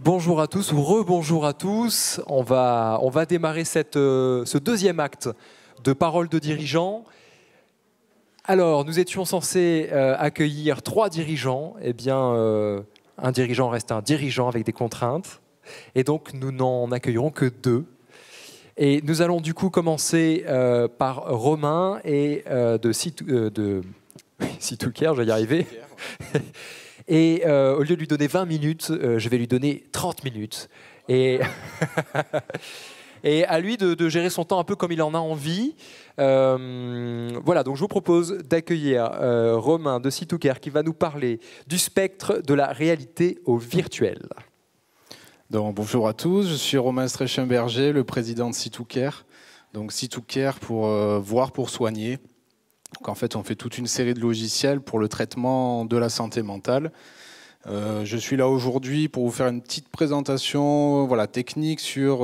Bonjour à tous ou rebonjour à tous. On va démarrer ce deuxième acte de Parole de dirigeants. Alors, nous étions censés accueillir 3 dirigeants. Eh bien, un dirigeant reste un dirigeant avec des contraintes. Et donc, nous n'en accueillerons que 2. Et nous allons du coup commencer par Romain et de Situcare, je vais y arriver. Et au lieu de lui donner 20 minutes, je vais lui donner 30 minutes. Et, et à lui de gérer son temps un peu comme il en a envie. Voilà, donc je vous propose d'accueillir Romain de Situcare qui va nous parler du spectre de la réalité au virtuel. Donc, bonjour à tous, je suis Romain Strechenberger, le président de Situcare. Donc Situcare pour voir pour soigner. Donc, en fait, on fait toute une série de logiciels pour le traitement de la santé mentale. Je suis là aujourd'hui pour vous faire une petite présentation technique sur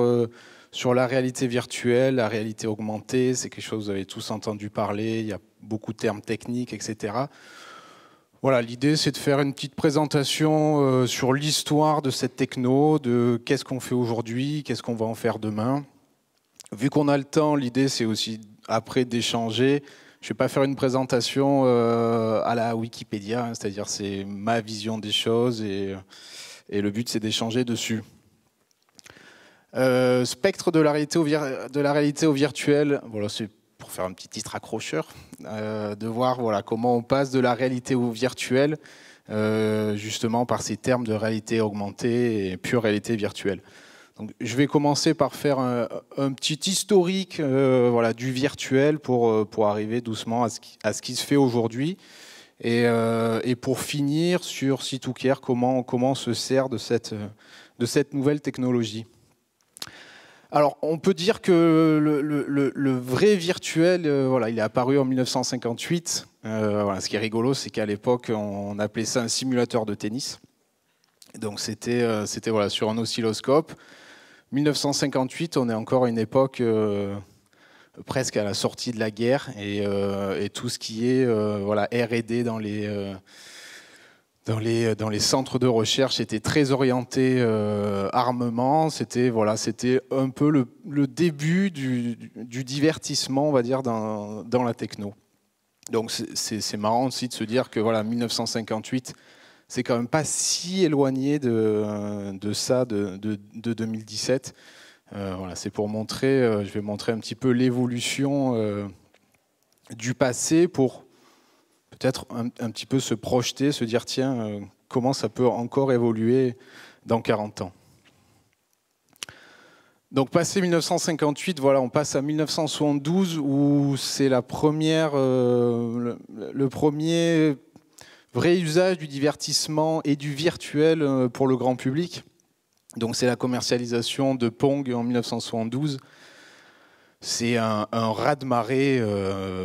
la réalité virtuelle, la réalité augmentée. C'est quelque chose que vous avez tous entendu parler, il y a beaucoup de termes techniques, etc. Voilà, l'idée, c'est de faire une petite présentation sur l'histoire de cette techno, de qu'est-ce qu'on fait aujourd'hui, qu'est-ce qu'on va en faire demain. Vu qu'on a le temps, l'idée, c'est aussi après d'échanger. Je ne vais pas faire une présentation à la Wikipédia, hein, c'est-à-dire c'est ma vision des choses et le but, c'est d'échanger dessus. Spectre de la réalité au virtuel, voilà, c'est pour faire un petit titre accrocheur, de voir comment on passe de la réalité au virtuel, justement par ces termes de réalité augmentée et pure réalité virtuelle. Donc, je vais commencer par faire un petit historique du virtuel pour arriver doucement à ce qui se fait aujourd'hui et pour finir sur Situcare, comment on se sert de cette nouvelle technologie. Alors, on peut dire que le vrai virtuel, il est apparu en 1958. Ce qui est rigolo, c'est qu'à l'époque, on appelait ça un simulateur de tennis. Donc, c'était sur un oscilloscope. 1958, on est encore à une époque presque à la sortie de la guerre et tout ce qui est R&D dans les centres de recherche était très orienté armement. C'était un peu le début du divertissement, on va dire, dans la techno. Donc c'est marrant aussi de se dire que 1958, c'est quand même pas si éloigné de ça, de 2017. C'est pour montrer, je vais montrer un petit peu l'évolution du passé pour peut-être un petit peu se projeter, se dire tiens, comment ça peut encore évoluer dans 40 ans. Donc passé 1958, on passe à 1972 où c'est le premier vrai usage du divertissement et du virtuel pour le grand public. Donc c'est la commercialisation de Pong en 1972. C'est un raz-de-marée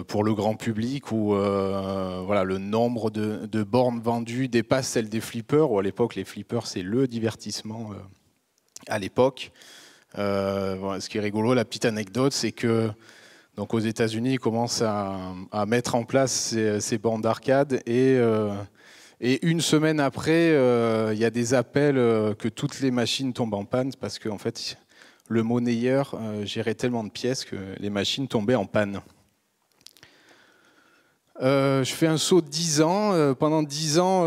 pour le grand public où le nombre de bornes vendues dépasse celle des flippers. Où à l'époque, les flippers, c'est le divertissement à l'époque. Ce qui est rigolo, la petite anecdote, c'est que donc aux États-Unis, ils commencent à mettre en place ces bornes d'arcade et une semaine après, il y a des appels que toutes les machines tombent en panne parce qu'en fait, le monnayeur gérait tellement de pièces que les machines tombaient en panne. Je fais un saut de 10 ans. Pendant 10 ans,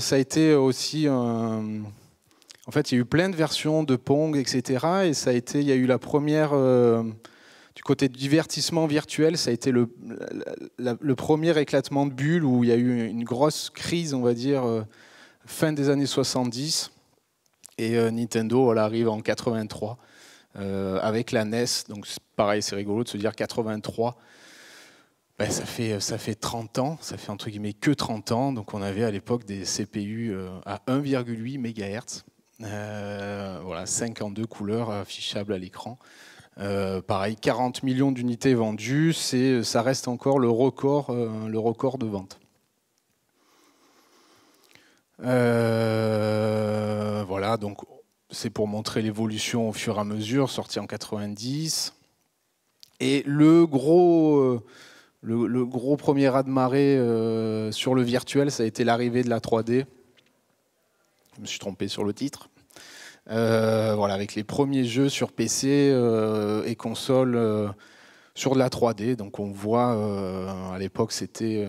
ça a été aussi En fait, il y a eu plein de versions de Pong, etc. Et il y a eu la première... Du côté du divertissement virtuel, ça a été le premier éclatement de bulles où il y a eu une grosse crise, on va dire, fin des années 70. Et Nintendo arrive en 83 avec la NES. Donc pareil, c'est rigolo de se dire 83. Ça fait 30 ans, ça fait entre guillemets que 30 ans. Donc on avait à l'époque des CPU à 1,8 MHz. 52 couleurs affichables à l'écran. Pareil, 40 millions d'unités vendues, ça reste encore le record de vente. Donc c'est pour montrer l'évolution au fur et à mesure, sorti en 90. Et le gros premier raz-de-marée sur le virtuel, ça a été l'arrivée de la 3D. Je me suis trompé sur le titre. voilà, avec les premiers jeux sur PC et console sur de la 3D. Donc on voit, à l'époque, c'était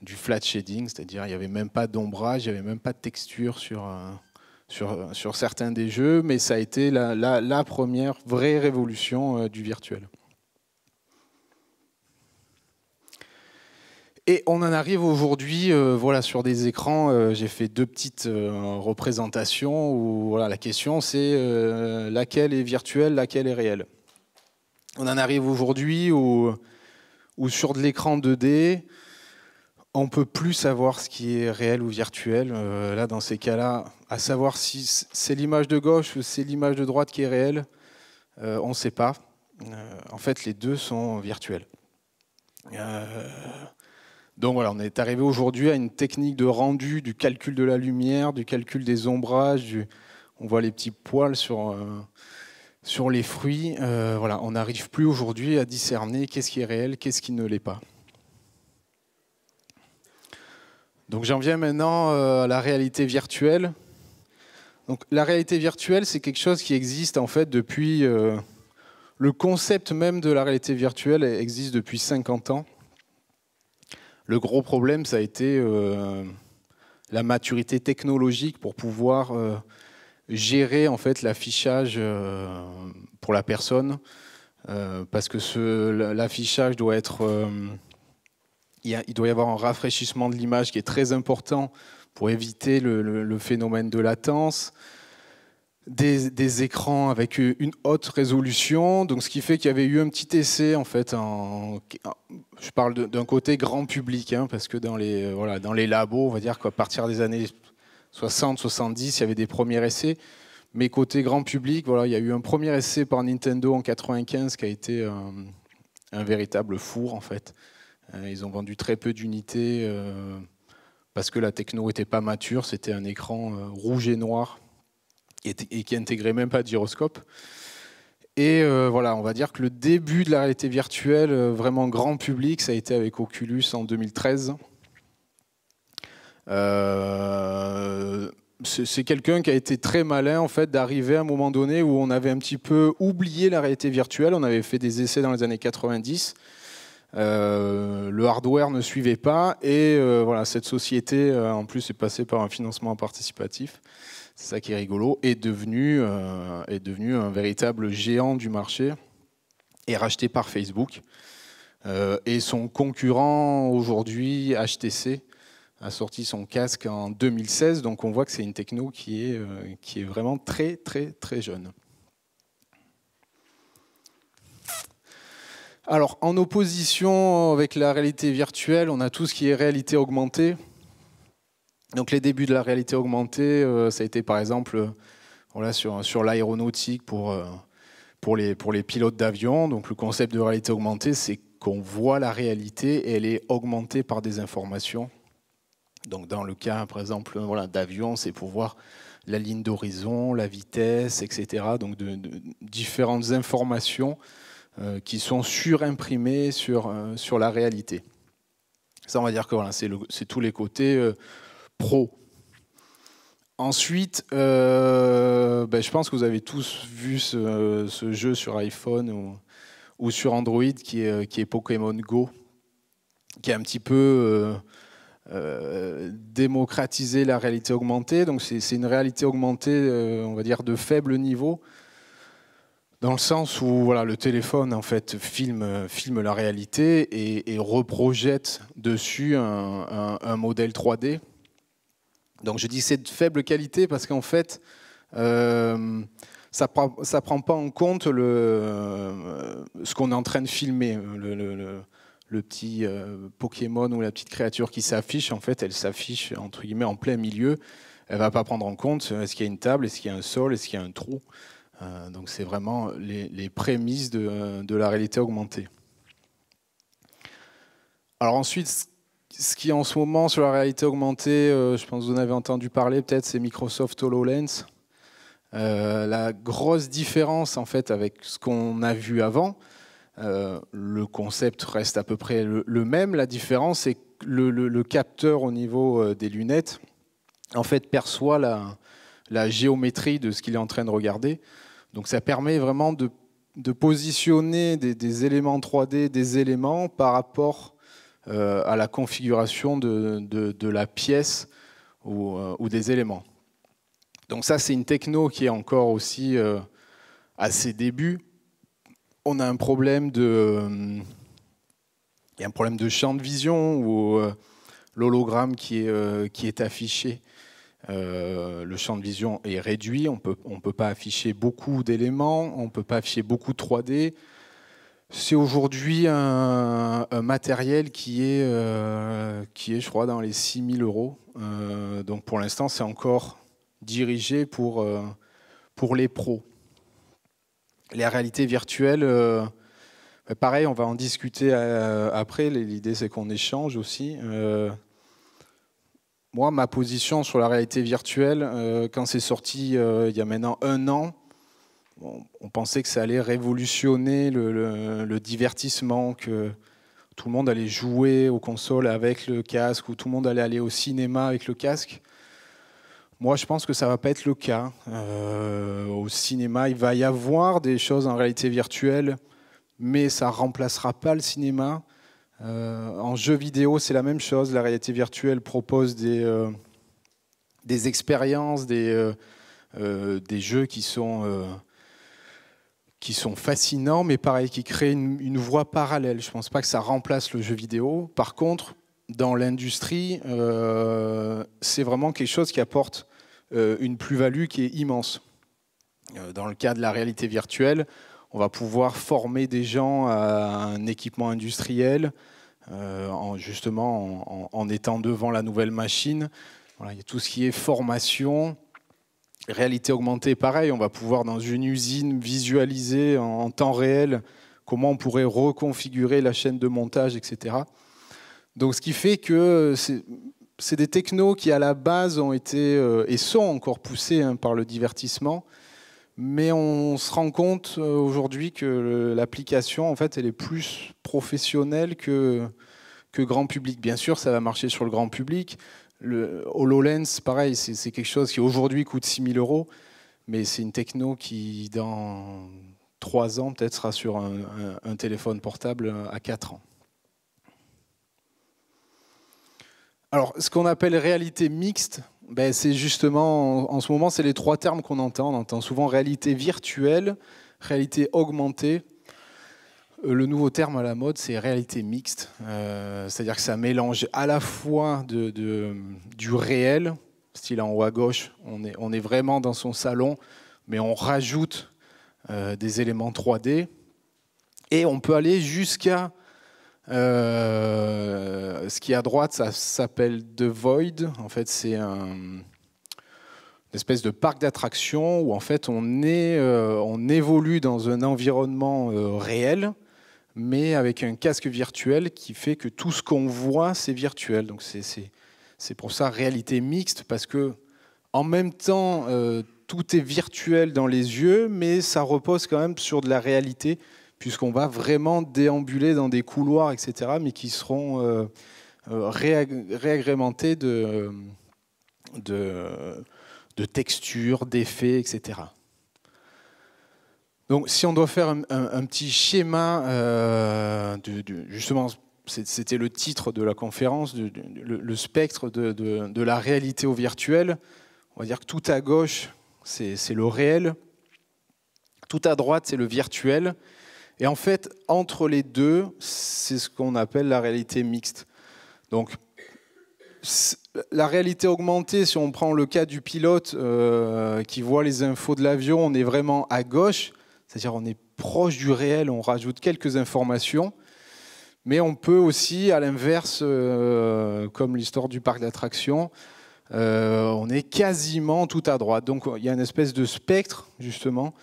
du flat shading, c'est-à-dire il n'y avait même pas d'ombrage, il n'y avait même pas de texture sur certains des jeux, mais ça a été la première vraie révolution du virtuel. Et on en arrive aujourd'hui, voilà, sur des écrans. J'ai fait deux petites représentations où voilà, la question c'est laquelle est virtuelle, laquelle est réelle. On en arrive aujourd'hui où sur de l'écran 2D, on ne peut plus savoir ce qui est réel ou virtuel. Là, dans ces cas-là, à savoir si c'est l'image de gauche ou c'est l'image de droite qui est réelle, on ne sait pas. En fait, les deux sont virtuels. Donc voilà, on est arrivé aujourd'hui à une technique de rendu du calcul de la lumière, du calcul des ombrages. On voit les petits poils sur les fruits. Voilà, on n'arrive plus aujourd'hui à discerner qu'est-ce qui est réel, qu'est-ce qui ne l'est pas. Donc j'en viens maintenant à la réalité virtuelle. Donc la réalité virtuelle, c'est quelque chose qui existe en fait depuis... le concept même de la réalité virtuelle existe depuis 50 ans. Le gros problème, ça a été la maturité technologique pour pouvoir gérer en fait l'affichage pour la personne, parce que l'affichage doit être... il doit y avoir un rafraîchissement de l'image qui est très important pour éviter le phénomène de latence. Des écrans avec une haute résolution, donc ce qui fait qu'il y avait eu un petit essai en fait. Je parle d'un côté grand public, hein, parce que dans les labos, on va dire qu'à partir des années 60-70, il y avait des premiers essais. Mais côté grand public, voilà, il y a eu un premier essai par Nintendo en 95 qui a été un véritable four en fait. Ils ont vendu très peu d'unités parce que la techno n'était pas mature. C'était un écran rouge et noir et qui intégrait même pas de gyroscope. Et voilà, on va dire que le début de la réalité virtuelle, vraiment grand public, ça a été avec Oculus en 2013. C'est quelqu'un qui a été très malin en fait d'arriver à un moment donné où on avait un petit peu oublié la réalité virtuelle. On avait fait des essais dans les années 90. Le hardware ne suivait pas et voilà, cette société en plus est passée par un financement participatif. C'est ça qui est rigolo, est devenu un véritable géant du marché et racheté par Facebook. Et son concurrent aujourd'hui, HTC, a sorti son casque en 2016. Donc on voit que c'est une techno qui est vraiment très très très jeune. Alors en opposition avec la réalité virtuelle, on a tout ce qui est réalité augmentée. Donc les débuts de la réalité augmentée, ça a été par exemple voilà, sur l'aéronautique pour les pilotes d'avion. Donc le concept de réalité augmentée, c'est qu'on voit la réalité et elle est augmentée par des informations. Donc dans le cas par exemple voilà, d'avion, c'est pour voir la ligne d'horizon, la vitesse, etc. Donc de différentes informations qui sont surimprimées sur la réalité. Ça on va dire que voilà, c'est tous les côtés... pro. Ensuite, je pense que vous avez tous vu ce jeu sur iPhone ou sur Android qui est Pokémon Go, qui a un petit peu démocratisé la réalité augmentée. Donc c'est une réalité augmentée, on va dire, de faible niveau, dans le sens où voilà, le téléphone en fait filme la réalité et reprojette dessus un modèle 3D. Donc je dis c'est de faible qualité parce qu'en fait, ça prend pas en compte ce qu'on est en train de filmer. Le petit Pokémon ou la petite créature qui s'affiche, en fait, elle s'affiche entre guillemets en plein milieu. Elle va pas prendre en compte est-ce qu'il y a une table, est-ce qu'il y a un sol, est-ce qu'il y a un trou. Donc c'est vraiment les prémices de la réalité augmentée. Alors ensuite, ce qui est en ce moment sur la réalité augmentée, je pense que vous en avez entendu parler peut-être, c'est Microsoft HoloLens. La grosse différence en fait avec ce qu'on a vu avant, le concept reste à peu près le même. La différence, c'est que le capteur au niveau des lunettes en fait perçoit la géométrie de ce qu'il est en train de regarder. Donc ça permet vraiment de positionner des éléments 3D, des éléments par rapport à la configuration de la pièce ou des éléments. Donc ça, c'est une techno qui est encore aussi à ses débuts. On a un problème il y a un problème de champ de vision où l'hologramme qui est affiché, le champ de vision est réduit. On peut pas afficher beaucoup d'éléments, on ne peut pas afficher beaucoup de 3D. C'est aujourd'hui un matériel qui est, je crois, dans les 6 000 €. Donc pour l'instant, c'est encore dirigé pour les pros. Les réalités virtuelles, pareil, on va en discuter après. L'idée, c'est qu'on échange aussi. Moi, ma position sur la réalité virtuelle, quand c'est sorti il y a maintenant 1 an, on pensait que ça allait révolutionner le divertissement, que tout le monde allait jouer aux consoles avec le casque, ou tout le monde allait aller au cinéma avec le casque. Moi, je pense que ça ne va pas être le cas. Au cinéma, il va y avoir des choses en réalité virtuelle, mais ça ne remplacera pas le cinéma. En jeu vidéo, c'est la même chose. La réalité virtuelle propose des expériences, des jeux qui sont fascinants, mais pareil, qui créent une voie parallèle. Je ne pense pas que ça remplace le jeu vidéo. Par contre, dans l'industrie, c'est vraiment quelque chose qui apporte une plus-value qui est immense. Dans le cas de la réalité virtuelle, on va pouvoir former des gens à un équipement industriel, justement en étant devant la nouvelle machine. Voilà, il y a tout ce qui est formation. Réalité augmentée, pareil, on va pouvoir dans une usine visualiser en temps réel comment on pourrait reconfigurer la chaîne de montage, etc. Donc ce qui fait que c'est des technos qui à la base ont été et sont encore poussés par le divertissement, mais on se rend compte aujourd'hui que l'application en fait elle est plus professionnelle que grand public. Bien sûr, ça va marcher sur le grand public. Le HoloLens, pareil, c'est quelque chose qui aujourd'hui coûte 6 000 €, mais c'est une techno qui dans 3 ans peut-être sera sur un téléphone portable à 4 ans. Alors, ce qu'on appelle réalité mixte, c'est justement, en ce moment, c'est les 3 termes qu'on entend. On entend souvent réalité virtuelle, réalité augmentée. Le nouveau terme à la mode, c'est réalité mixte. C'est-à-dire que ça mélange à la fois du réel, style en haut à gauche, on est vraiment dans son salon, mais on rajoute des éléments 3D. Et on peut aller jusqu'à ce qui est à droite, ça s'appelle The Void. En fait, c'est une espèce de parc d'attractions où en fait on évolue dans un environnement réel, mais avec un casque virtuel qui fait que tout ce qu'on voit, c'est virtuel. Donc c'est pour ça réalité mixte, parce que en même temps, tout est virtuel dans les yeux, mais ça repose quand même sur de la réalité, puisqu'on va vraiment déambuler dans des couloirs, etc., mais qui seront réagrémentés de textures, d'effets, etc. Donc, si on doit faire un petit schéma, justement, c'était le titre de la conférence, le spectre de la réalité au virtuel, on va dire que tout à gauche, c'est le réel, tout à droite, c'est le virtuel, et en fait, entre les deux, c'est ce qu'on appelle la réalité mixte. Donc, la réalité augmentée, si on prend le cas du pilote qui voit les infos de l'avion, on est vraiment à gauche, c'est-à-dire on est proche du réel, on rajoute quelques informations, mais on peut aussi, à l'inverse, comme l'histoire du parc d'attractions, on est quasiment tout à droite. Donc il y a une espèce de spectre, justement,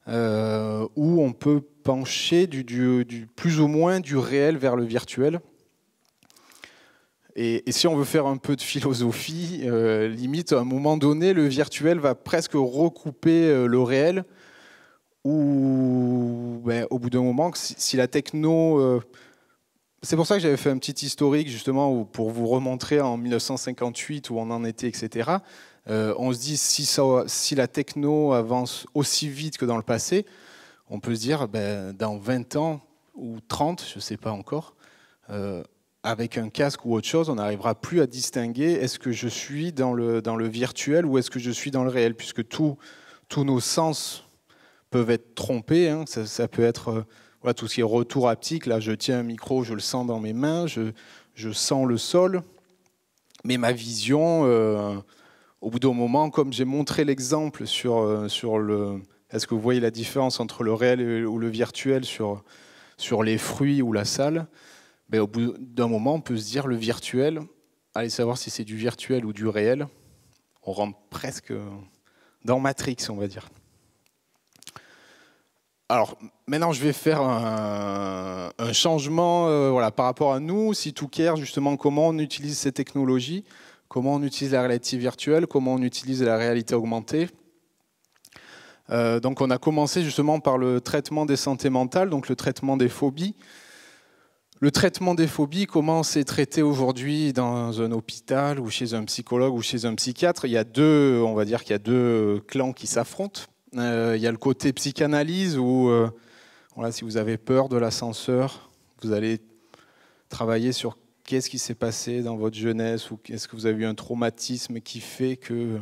où on peut pencher du plus ou moins du réel vers le virtuel. Et si on veut faire un peu de philosophie, limite, à un moment donné, le virtuel va presque recouper le réel, ou au bout d'un moment, si la techno C'est pour ça que j'avais fait un petit historique justement pour vous remontrer en 1958 où on en était, etc. On se dit si la techno avance aussi vite que dans le passé, on peut se dire dans 20 ans ou 30, je ne sais pas encore, avec un casque ou autre chose, on n'arrivera plus à distinguer est-ce que je suis dans le virtuel ou est-ce que je suis dans le réel, puisque tous nos sens peuvent être trompés. Hein. Ça peut être voilà, tout ce qui est retour haptique. Là, je tiens un micro, je le sens dans mes mains, je sens le sol. Mais ma vision, au bout d'un moment, comme j'ai montré l'exemple sur le... Est-ce que vous voyez la différence entre le réel ou le virtuel sur les fruits ou la salle? Au bout d'un moment, on peut se dire le virtuel, allez savoir si c'est du virtuel ou du réel. On rentre presque dans Matrix, on va dire. Alors, maintenant, je vais faire un changement voilà, par rapport à nous, C2Care, justement, comment on utilise ces technologies, comment on utilise la réalité virtuelle, comment on utilise la réalité augmentée. Donc, on a commencé justement par le traitement des santé mentales, donc le traitement des phobies. Le traitement des phobies, comment c'est traité aujourd'hui dans un hôpital ou chez un psychologue ou chez un psychiatre? Il y a on va dire qu'il y a deux clans qui s'affrontent. Il y a le côté psychanalyse où, voilà, si vous avez peur de l'ascenseur, vous allez travailler sur qu'est-ce qui s'est passé dans votre jeunesse ou est-ce que vous avez eu un traumatisme qui fait que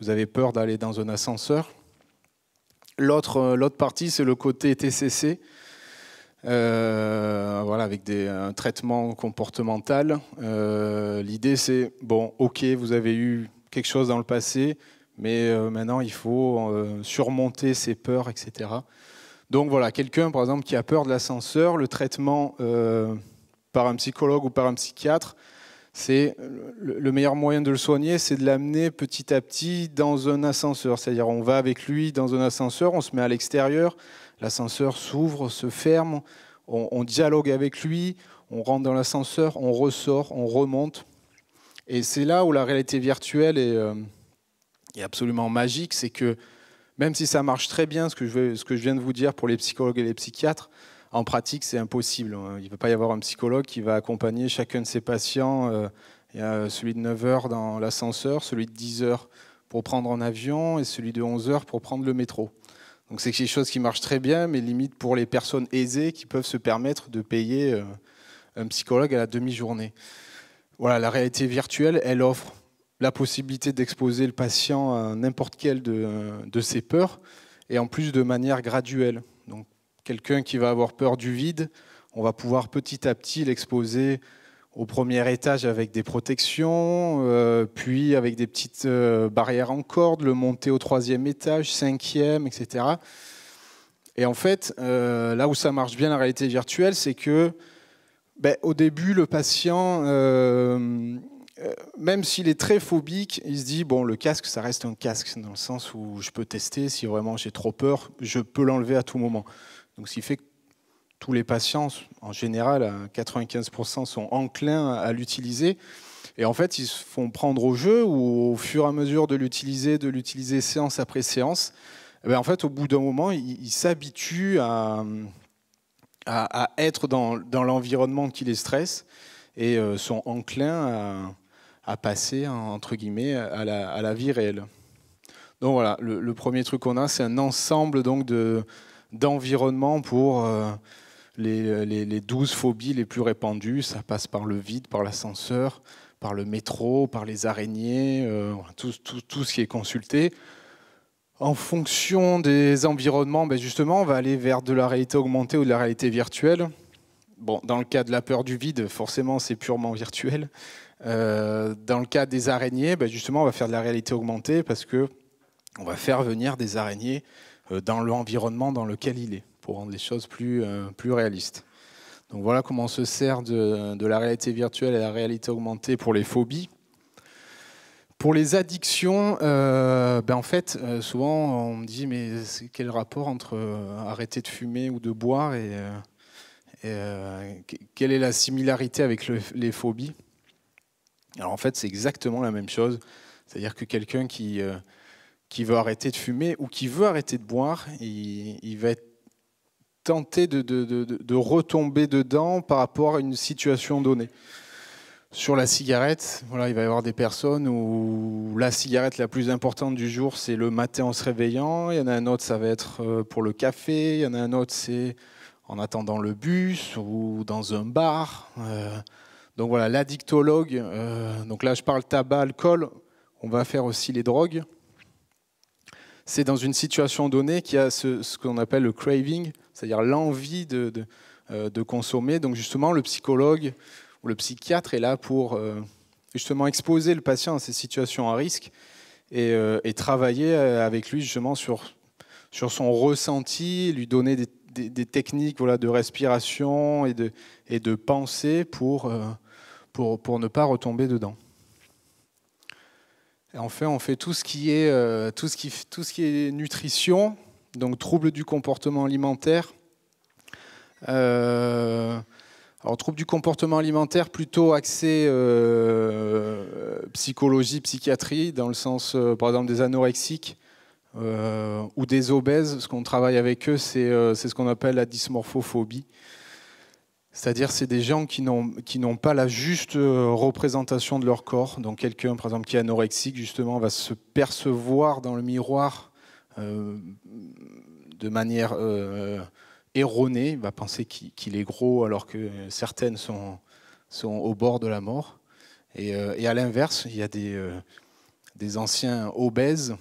vous avez peur d'aller dans un ascenseur. L'autre partie, c'est le côté TCC. Voilà, avec un traitement comportemental. L'idée, c'est, bon, ok, vous avez eu quelque chose dans le passé, mais maintenant, il faut surmonter ses peurs, etc. Donc voilà, quelqu'un, par exemple, qui a peur de l'ascenseur, le traitement par un psychologue ou par un psychiatre, c'est le meilleur moyen de le soigner, c'est de l'amener petit à petit dans un ascenseur. C'est-à-dire, on va avec lui dans un ascenseur, on se met à l'extérieur, l'ascenseur s'ouvre, se ferme, on dialogue avec lui, on rentre dans l'ascenseur, on ressort, on remonte. Et c'est là où la réalité virtuelle est absolument magique, c'est que même si ça marche très bien, ce que je viens de vous dire pour les psychologues et les psychiatres, en pratique, c'est impossible. Il ne va pas y avoir un psychologue qui va accompagner chacun de ses patients. Il y a celui de 9 heures dans l'ascenseur, celui de 10 heures pour prendre un avion et celui de 11 heures pour prendre le métro. Donc c'est quelque chose qui marche très bien, mais limite pour les personnes aisées qui peuvent se permettre de payer un psychologue à la demi-journée. Voilà, la réalité virtuelle, elle offre la possibilité d'exposer le patient à n'importe quelle de ses peurs, et en plus de manière graduelle. Donc quelqu'un qui va avoir peur du vide, on va pouvoir petit à petit l'exposer au premier étage avec des protections, puis avec des petites barrières en corde, le monter au 3e étage, 5e, etc. Et en fait, là où ça marche bien la réalité virtuelle, c'est que au début, le patient, même s'il est très phobique, il se dit, bon, le casque, ça reste un casque, dans le sens où je peux tester, si vraiment j'ai trop peur, je peux l'enlever à tout moment. Donc ce qui fait que tous les patients, en général, à 95%, sont enclins à l'utiliser. Et en fait, ils se font prendre au jeu, ou au fur et à mesure de l'utiliser séance après séance, en fait, au bout d'un moment, ils s'habituent à être dans l'environnement qui les stresse et sont enclins à passer, entre guillemets, à la vie réelle. Donc voilà, le premier truc qu'on a, c'est un ensemble donc d'environnements pour les 12 phobies les plus répandues. Ça passe par le vide, par l'ascenseur, par le métro, par les araignées, tout ce qui est consulté. En fonction des environnements, justement, on va aller vers de la réalité augmentée ou de la réalité virtuelle. Bon, dans le cas de la peur du vide, forcément, c'est purement virtuel. Dans le cas des araignées, justement, on va faire de la réalité augmentée parce que on va faire venir des araignées dans l'environnement dans lequel il est, pour rendre les choses plus réalistes. Donc voilà comment on se sert de la réalité virtuelle et la réalité augmentée pour les phobies. Pour les addictions, en fait, souvent on me dit mais quel est le rapport entre arrêter de fumer ou de boire et quelle est la similarité avec les phobies? Alors en fait, c'est exactement la même chose. C'est-à-dire que quelqu'un qui veut arrêter de fumer ou qui veut arrêter de boire, il va être tenter de retomber dedans par rapport à une situation donnée. Sur la cigarette, voilà, il va y avoir des personnes où la cigarette la plus importante du jour, c'est le matin en se réveillant. Il y en a un autre, ça va être pour le café. Il y en a un autre, c'est en attendant le bus ou dans un bar. Donc voilà, l'addictologue, donc là je parle tabac, alcool, on va faire aussi les drogues. C'est dans une situation donnée qu'il y a ce qu'on appelle le craving, c'est-à-dire l'envie de consommer. Donc justement, le psychologue ou le psychiatre est là pour justement exposer le patient à ces situations à risque et travailler avec lui justement sur son ressenti, lui donner des techniques, voilà, de respiration et de pensée pour ne pas retomber dedans. Et enfin, on fait tout ce qui est nutrition, donc troubles du comportement alimentaire. Alors, troubles du comportement alimentaire, plutôt axé psychologie, psychiatrie, dans le sens, par exemple, des anorexiques ou des obèses. Ce qu'on travaille avec eux, c'est ce qu'on appelle la dysmorphophobie. C'est-à-dire, c'est des gens qui n'ont pas la juste représentation de leur corps. Donc, quelqu'un, par exemple, qui est anorexique, justement, va se percevoir dans le miroir de manière erronée. Il va penser qu'il est gros, alors que certaines sont au bord de la mort. Et à l'inverse, il y a des anciens obèses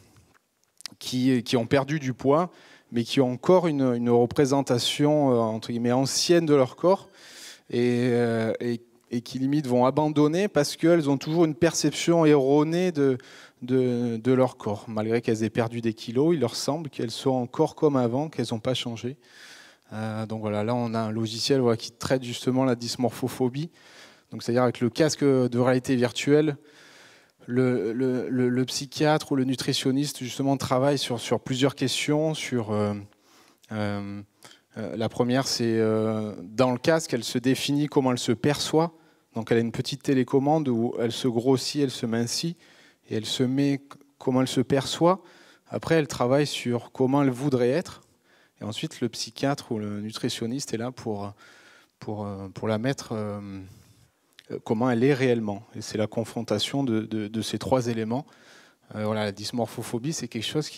qui ont perdu du poids, mais qui ont encore une représentation entre guillemets ancienne de leur corps et qui limite vont abandonner parce qu'elles ont toujours une perception erronée de leur corps. Malgré qu'elles aient perdu des kilos, il leur semble qu'elles sont encore comme avant, qu'elles n'ont pas changé. Donc voilà, là on a un logiciel qui traite justement la dysmorphophobie. Donc c'est-à-dire avec le casque de réalité virtuelle, le psychiatre ou le nutritionniste justement travaille sur plusieurs questions. La première, c'est dans le casque, elle se définit comment elle se perçoit. Donc elle a une petite télécommande où elle se grossit, elle se mincit, et elle se met comment elle se perçoit. Après, elle travaille sur comment elle voudrait être. Et ensuite, le psychiatre ou le nutritionniste est là pour la mettre comment elle est réellement. Et c'est la confrontation de ces trois éléments. Voilà, la dysmorphophobie, c'est quelque chose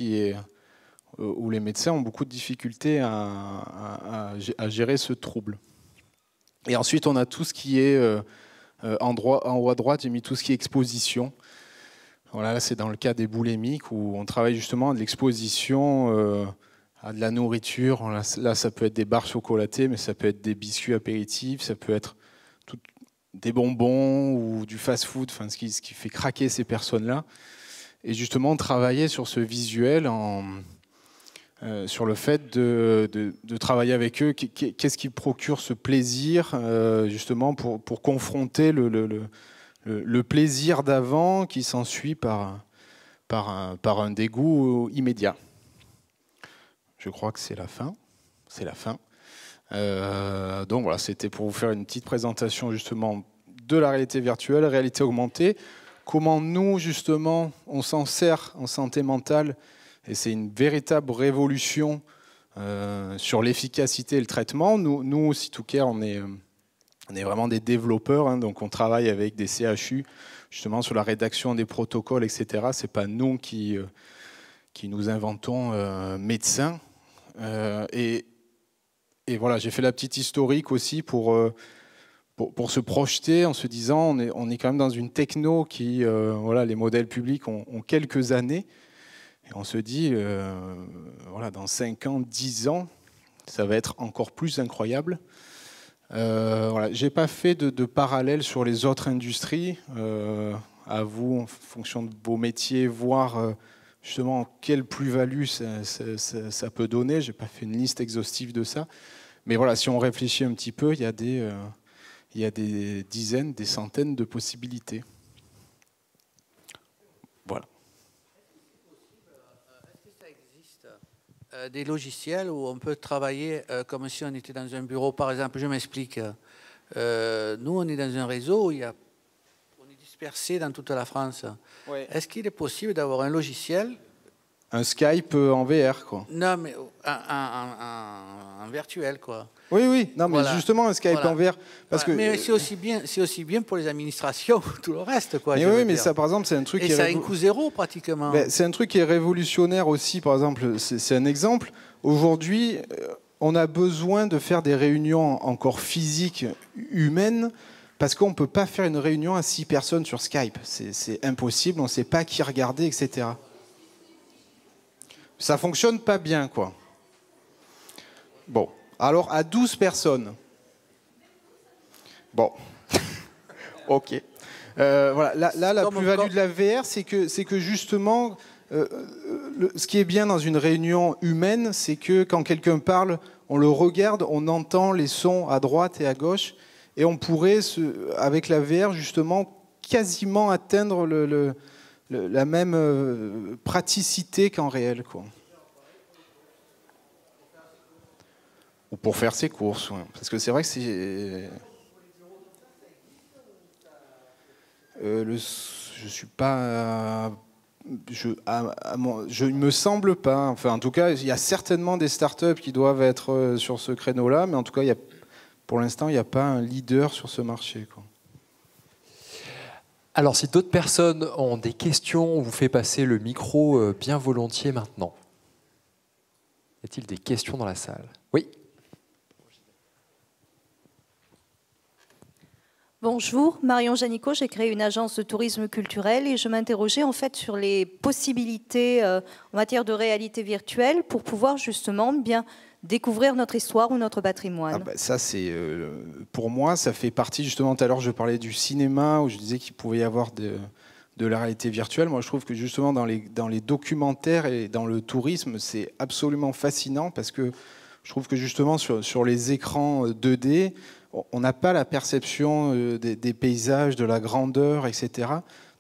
où les médecins ont beaucoup de difficultés à gérer ce trouble. Et ensuite, on a tout ce qui est, en haut à droite, j'ai mis tout ce qui est exposition. Voilà, là, c'est dans le cas des boulémiques, où on travaille justement à de l'exposition à de la nourriture. Là, ça peut être des barres chocolatées, mais ça peut être des biscuits apéritifs, ça peut être des bonbons ou du fast-food, enfin, ce qui fait craquer ces personnes-là. Et justement, travailler sur ce visuel, sur le fait de travailler avec eux, qu'est-ce qui procure ce plaisir, justement, pour confronter le plaisir d'avant qui s'ensuit par un dégoût immédiat. Je crois que c'est la fin. C'est la fin. Donc voilà, c'était pour vous faire une petite présentation justement de la réalité virtuelle, réalité augmentée. Comment nous, justement, on s'en sert en santé mentale. Et c'est une véritable révolution sur l'efficacité et le traitement. Nous Cytocare, on est vraiment des développeurs, hein, donc on travaille avec des CHU justement sur la rédaction des protocoles, etc. Ce n'est pas nous qui nous inventons médecins. Et voilà, j'ai fait la petite historique aussi pour se projeter en se disant on est quand même dans une techno qui, voilà, les modèles publics ont quelques années. Et on se dit, voilà, dans 5 ans, 10 ans, ça va être encore plus incroyable. Voilà, je n'ai pas fait de parallèle sur les autres industries. À vous, en fonction de vos métiers, voir justement quelle plus-value ça peut donner. Je n'ai pas fait une liste exhaustive de ça. Mais voilà, si on réfléchit un petit peu, il y a des dizaines, des centaines de possibilités. Voilà. Est-ce que ça existe des logiciels où on peut travailler comme si on était dans un bureau? Par exemple, je m'explique. Nous, on est dans un réseau où on est dispersé dans toute la France. Ouais. Est-ce qu'il est possible d'avoir un logiciel Un Skype en VR, quoi. Non, mais un virtuel, quoi. Oui, oui, non, mais Voilà. justement, un Skype Voilà. en VR. Parce que, Mais c'est aussi bien pour les administrations, tout le reste, quoi. mais je oui, veux mais dire. ça, par exemple, c'est un truc Et qui ça a est un coût zéro, pratiquement. ben, c'est un truc qui est révolutionnaire aussi, par exemple, c'est un exemple. Aujourd'hui, on a besoin de faire des réunions encore physiques, humaines, parce qu'on ne peut pas faire une réunion à 6 personnes sur Skype. C'est impossible, on ne sait pas qui regarder, etc. Ça ne fonctionne pas bien, quoi. Bon, alors à 12 personnes. Bon, ok. Voilà. Là, la plus-value de la VR, c'est que justement, ce qui est bien dans une réunion humaine, c'est que quand quelqu'un parle, on le regarde, on entend les sons à droite et à gauche, et on pourrait, avec la VR, justement, quasiment atteindre la même praticité qu'en réel, quoi. Ou pour faire ses courses, ouais. Parce que c'est vrai que c'est... je suis pas... il me semble pas. Enfin, en tout cas, il y a certainement des startups qui doivent être sur ce créneau-là, mais en tout cas, pour l'instant, il n'y a pas un leader sur ce marché, quoi. Alors, si d'autres personnes ont des questions, on vous fait passer le micro bien volontiers maintenant. Y a-t-il des questions dans la salle? Oui. Bonjour, Marion Janico, j'ai créé une agence de tourisme culturel et je m'interrogeais en fait sur les possibilités en matière de réalité virtuelle pour pouvoir justement bien découvrir notre histoire ou notre patrimoine. Ah bah ça, c'est pour moi, ça fait partie justement. Tout à l'heure, je parlais du cinéma où je disais qu'il pouvait y avoir de la réalité virtuelle. Moi, je trouve que justement dans les documentaires et dans le tourisme, c'est absolument fascinant parce que je trouve que justement sur les écrans 2D, on n'a pas la perception des paysages, de la grandeur, etc.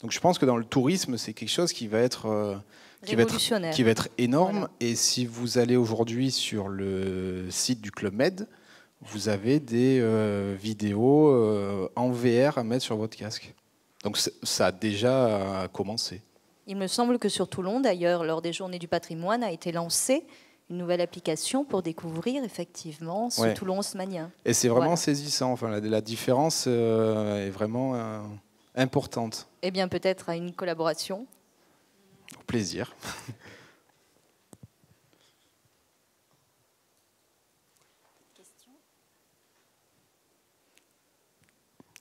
Donc je pense que dans le tourisme, c'est quelque chose qui va être énorme. Voilà. Et si vous allez aujourd'hui sur le site du Club Med, vous avez des vidéos en VR à mettre sur votre casque. Donc ça a déjà commencé. Il me semble que sur Toulon, d'ailleurs, lors des Journées du patrimoine, a été lancée une nouvelle application pour découvrir effectivement ce Toulon haussmannien. Et c'est vraiment saisissant. Enfin, la différence est vraiment importante. Eh bien, peut-être à une collaboration. Au plaisir.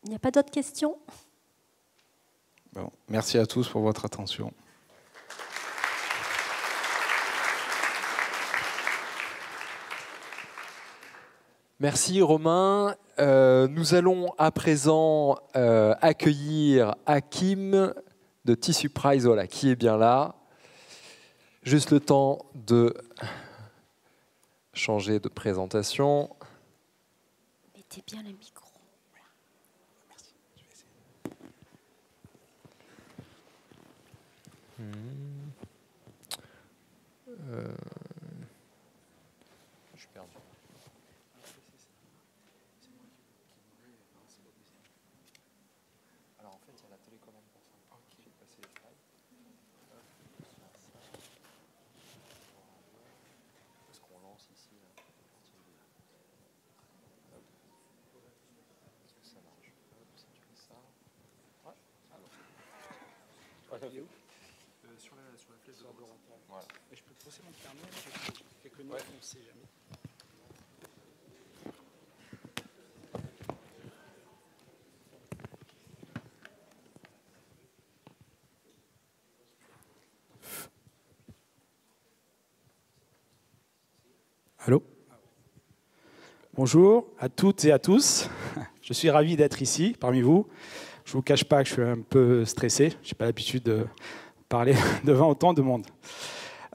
Il n'y a pas d'autres questions? Bon, merci à tous pour votre attention. Merci Romain. Nous allons à présent accueillir Hakim de Tissu Price, voilà, qui est bien là. Juste le temps de changer de présentation. Mettez bien le micro. Merci. Je vais essayer. Je suis perdu. Alors en fait, il y a la télécommande pour ça. Je vais passer les slides. Est-ce qu'on lance ici là? Est-ce que ça marche? Si tu fais ça. Ouais. Alors. Il est où? Sur la flèche de droite. Voilà. Et je peux te poser mon carnet, quelques notes, on ne sait jamais. Allô? Bonjour à toutes et à tous. Je suis ravi d'être ici parmi vous. Je ne vous cache pas que je suis un peu stressé. Je n'ai pas l'habitude de parler devant autant de monde.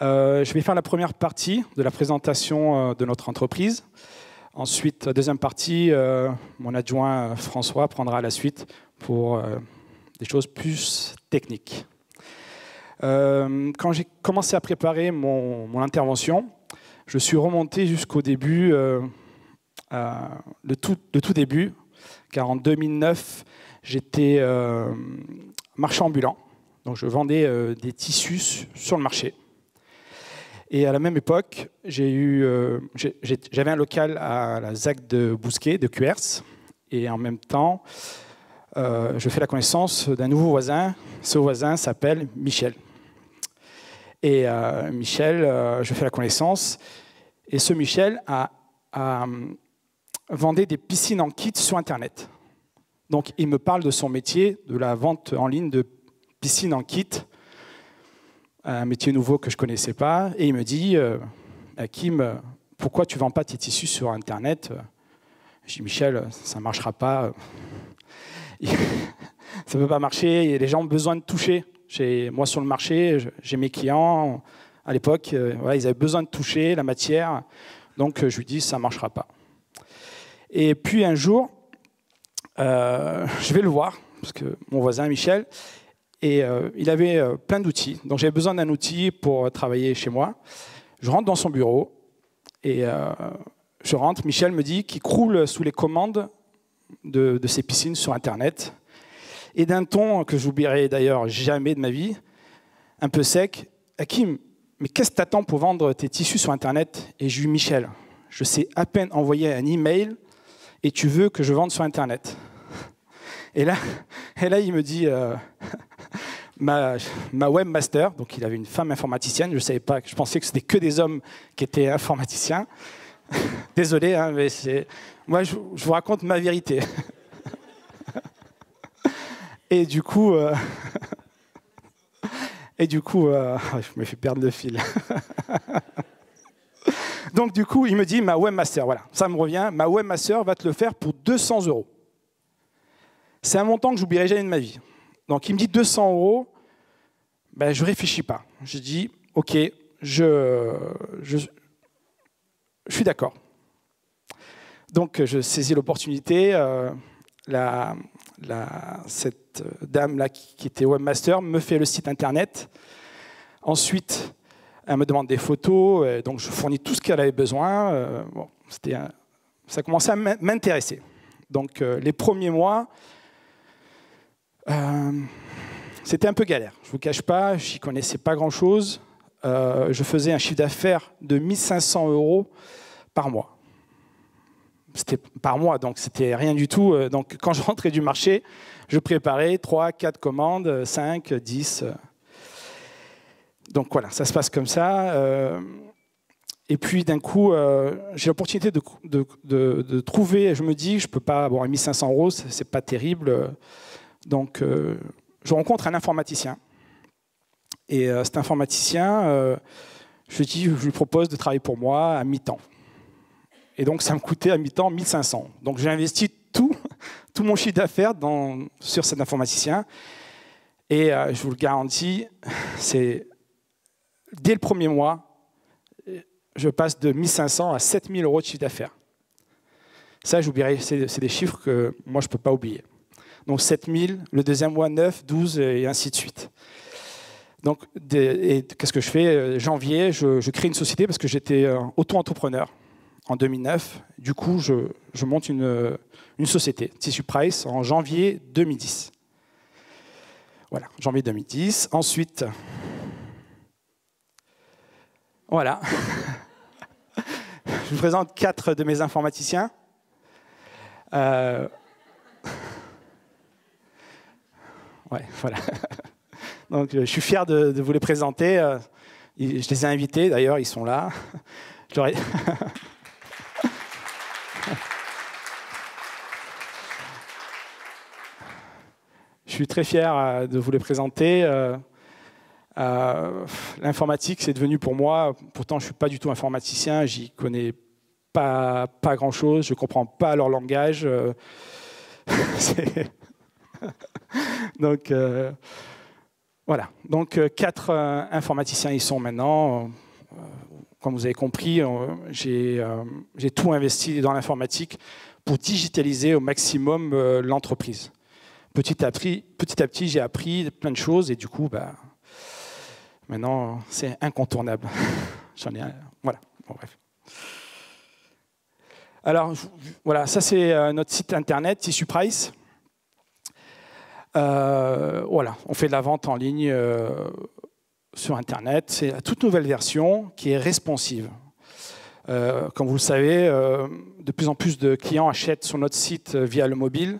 Je vais faire la première partie de la présentation de notre entreprise. Ensuite, deuxième partie, mon adjoint François prendra la suite pour des choses plus techniques. Quand j'ai commencé à préparer mon intervention, je suis remonté jusqu'au début, le tout début, car en 2009, j'étais marchand ambulant. Donc je vendais des tissus sur le marché. Et à la même époque, j'avais un local à la ZAC de Bousquet, de Cuers. Et en même temps, je fais la connaissance d'un nouveau voisin. Ce voisin s'appelle Michel. Et Michel, je fais la connaissance. Et ce Michel vendait des piscines en kit sur Internet. Donc, il me parle de son métier, de la vente en ligne de piscines en kit, un métier nouveau que je ne connaissais pas. Et il me dit, Hakim, pourquoi tu ne vends pas tes tissus sur Internet? Je dis, Michel, ça ne marchera pas. Ça ne peut pas marcher. Les gens ont besoin de toucher. Moi, sur le marché, j'ai mes clients. À l'époque, voilà, ils avaient besoin de toucher la matière. Donc, je lui dis, ça ne marchera pas. Et puis, un jour, je vais le voir, parce que mon voisin, Michel, et il avait plein d'outils. Donc, j'avais besoin d'un outil pour travailler chez moi. Je rentre dans son bureau, et je rentre. Michel me dit qu'il croule sous les commandes de ses piscines sur Internet. Et d'un ton que j'oublierai d'ailleurs jamais de ma vie, un peu sec, Hakim, mais qu'est-ce que tu attends pour vendre tes tissus sur Internet? Et je lui dis, Michel, je sais à peine envoyer un email et tu veux que je vende sur Internet. Et là il me dit, ma webmaster, donc il avait une femme informaticienne, je savais pas, je pensais que c'était que des hommes qui étaient informaticiens. Désolé, hein, mais moi je vous raconte ma vérité. Et du coup, je me fais perdre le fil. Donc du coup, il me dit, ma webmaster, voilà, ça me revient, ma webmaster va te le faire pour 200 €. C'est un montant que j'oublierai jamais de ma vie. Donc il me dit 200 €, ben, je ne réfléchis pas. Je dis, ok, je suis d'accord. Donc je saisis l'opportunité. Cette dame-là qui était webmaster me fait le site internet. Ensuite, elle me demande des photos, donc je fournis tout ce qu'elle avait besoin. Ça commençait à m'intéresser. Donc les premiers mois, c'était un peu galère. Je ne vous cache pas, je n'y connaissais pas grand-chose. Je faisais un chiffre d'affaires de 1 500 € par mois. C'était par mois, donc c'était rien du tout. Donc quand je rentrais du marché, je préparais 3, 4 commandes, 5, 10. Donc voilà, ça se passe comme ça. Et puis d'un coup, j'ai l'opportunité de trouver, je me dis, je ne peux pas avoir 1 500 €, ce n'est pas terrible. Donc je rencontre un informaticien. Et cet informaticien, je lui propose de travailler pour moi à mi-temps. Et donc, ça me coûtait à mi-temps 1 500 €. Donc, j'ai investi tout mon chiffre d'affaires sur cet informaticien. Et je vous le garantis, dès le premier mois, je passe de 1 500 à 7 000 € de chiffre d'affaires. Ça, j'oublierai, c'est des chiffres que moi, je ne peux pas oublier. Donc, 7 000, le deuxième mois, 9, 12, et ainsi de suite. Donc, qu'est-ce que je fais? Janvier, je crée une société parce que j'étais auto-entrepreneur. En 2009, du coup, je monte une société, Tissu Price, en janvier 2010. Voilà, janvier 2010. Ensuite, voilà. Je vous présente 4 de mes informaticiens. Ouais, voilà. Donc, je suis fier de vous les présenter. Je les ai invités, d'ailleurs, ils sont là. Je suis très fier de vous les présenter. L'informatique, c'est devenu pour moi, pourtant je ne suis pas du tout informaticien, j'y connais pas grand-chose, je ne comprends pas leur langage. Donc, voilà. Donc, 4 informaticiens y sont maintenant. Comme vous avez compris, j'ai tout investi dans l'informatique pour digitaliser au maximum l'entreprise. Petit à petit, j'ai appris plein de choses et du coup, maintenant, c'est incontournable. Voilà. Bon, bref. Alors, voilà, ça c'est notre site internet, Tissu Price. Voilà, on fait de la vente en ligne sur Internet. C'est la toute nouvelle version qui est responsive. Comme vous le savez, de plus en plus de clients achètent sur notre site via le mobile.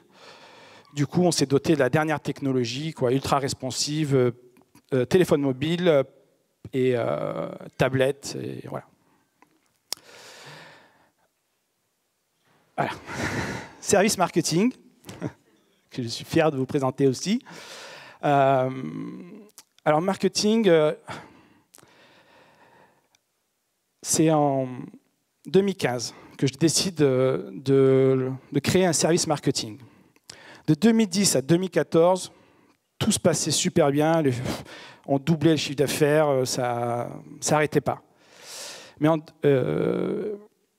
Du coup, on s'est doté de la dernière technologie, ultra responsive, téléphone mobile et tablette. Et voilà. Voilà. Service marketing, que je suis fier de vous présenter aussi. Alors, marketing, c'est en 2015 que je décide de créer un service marketing. De 2010 à 2014, tout se passait super bien. On doublait le chiffre d'affaires, ça n'arrêtait pas. Mais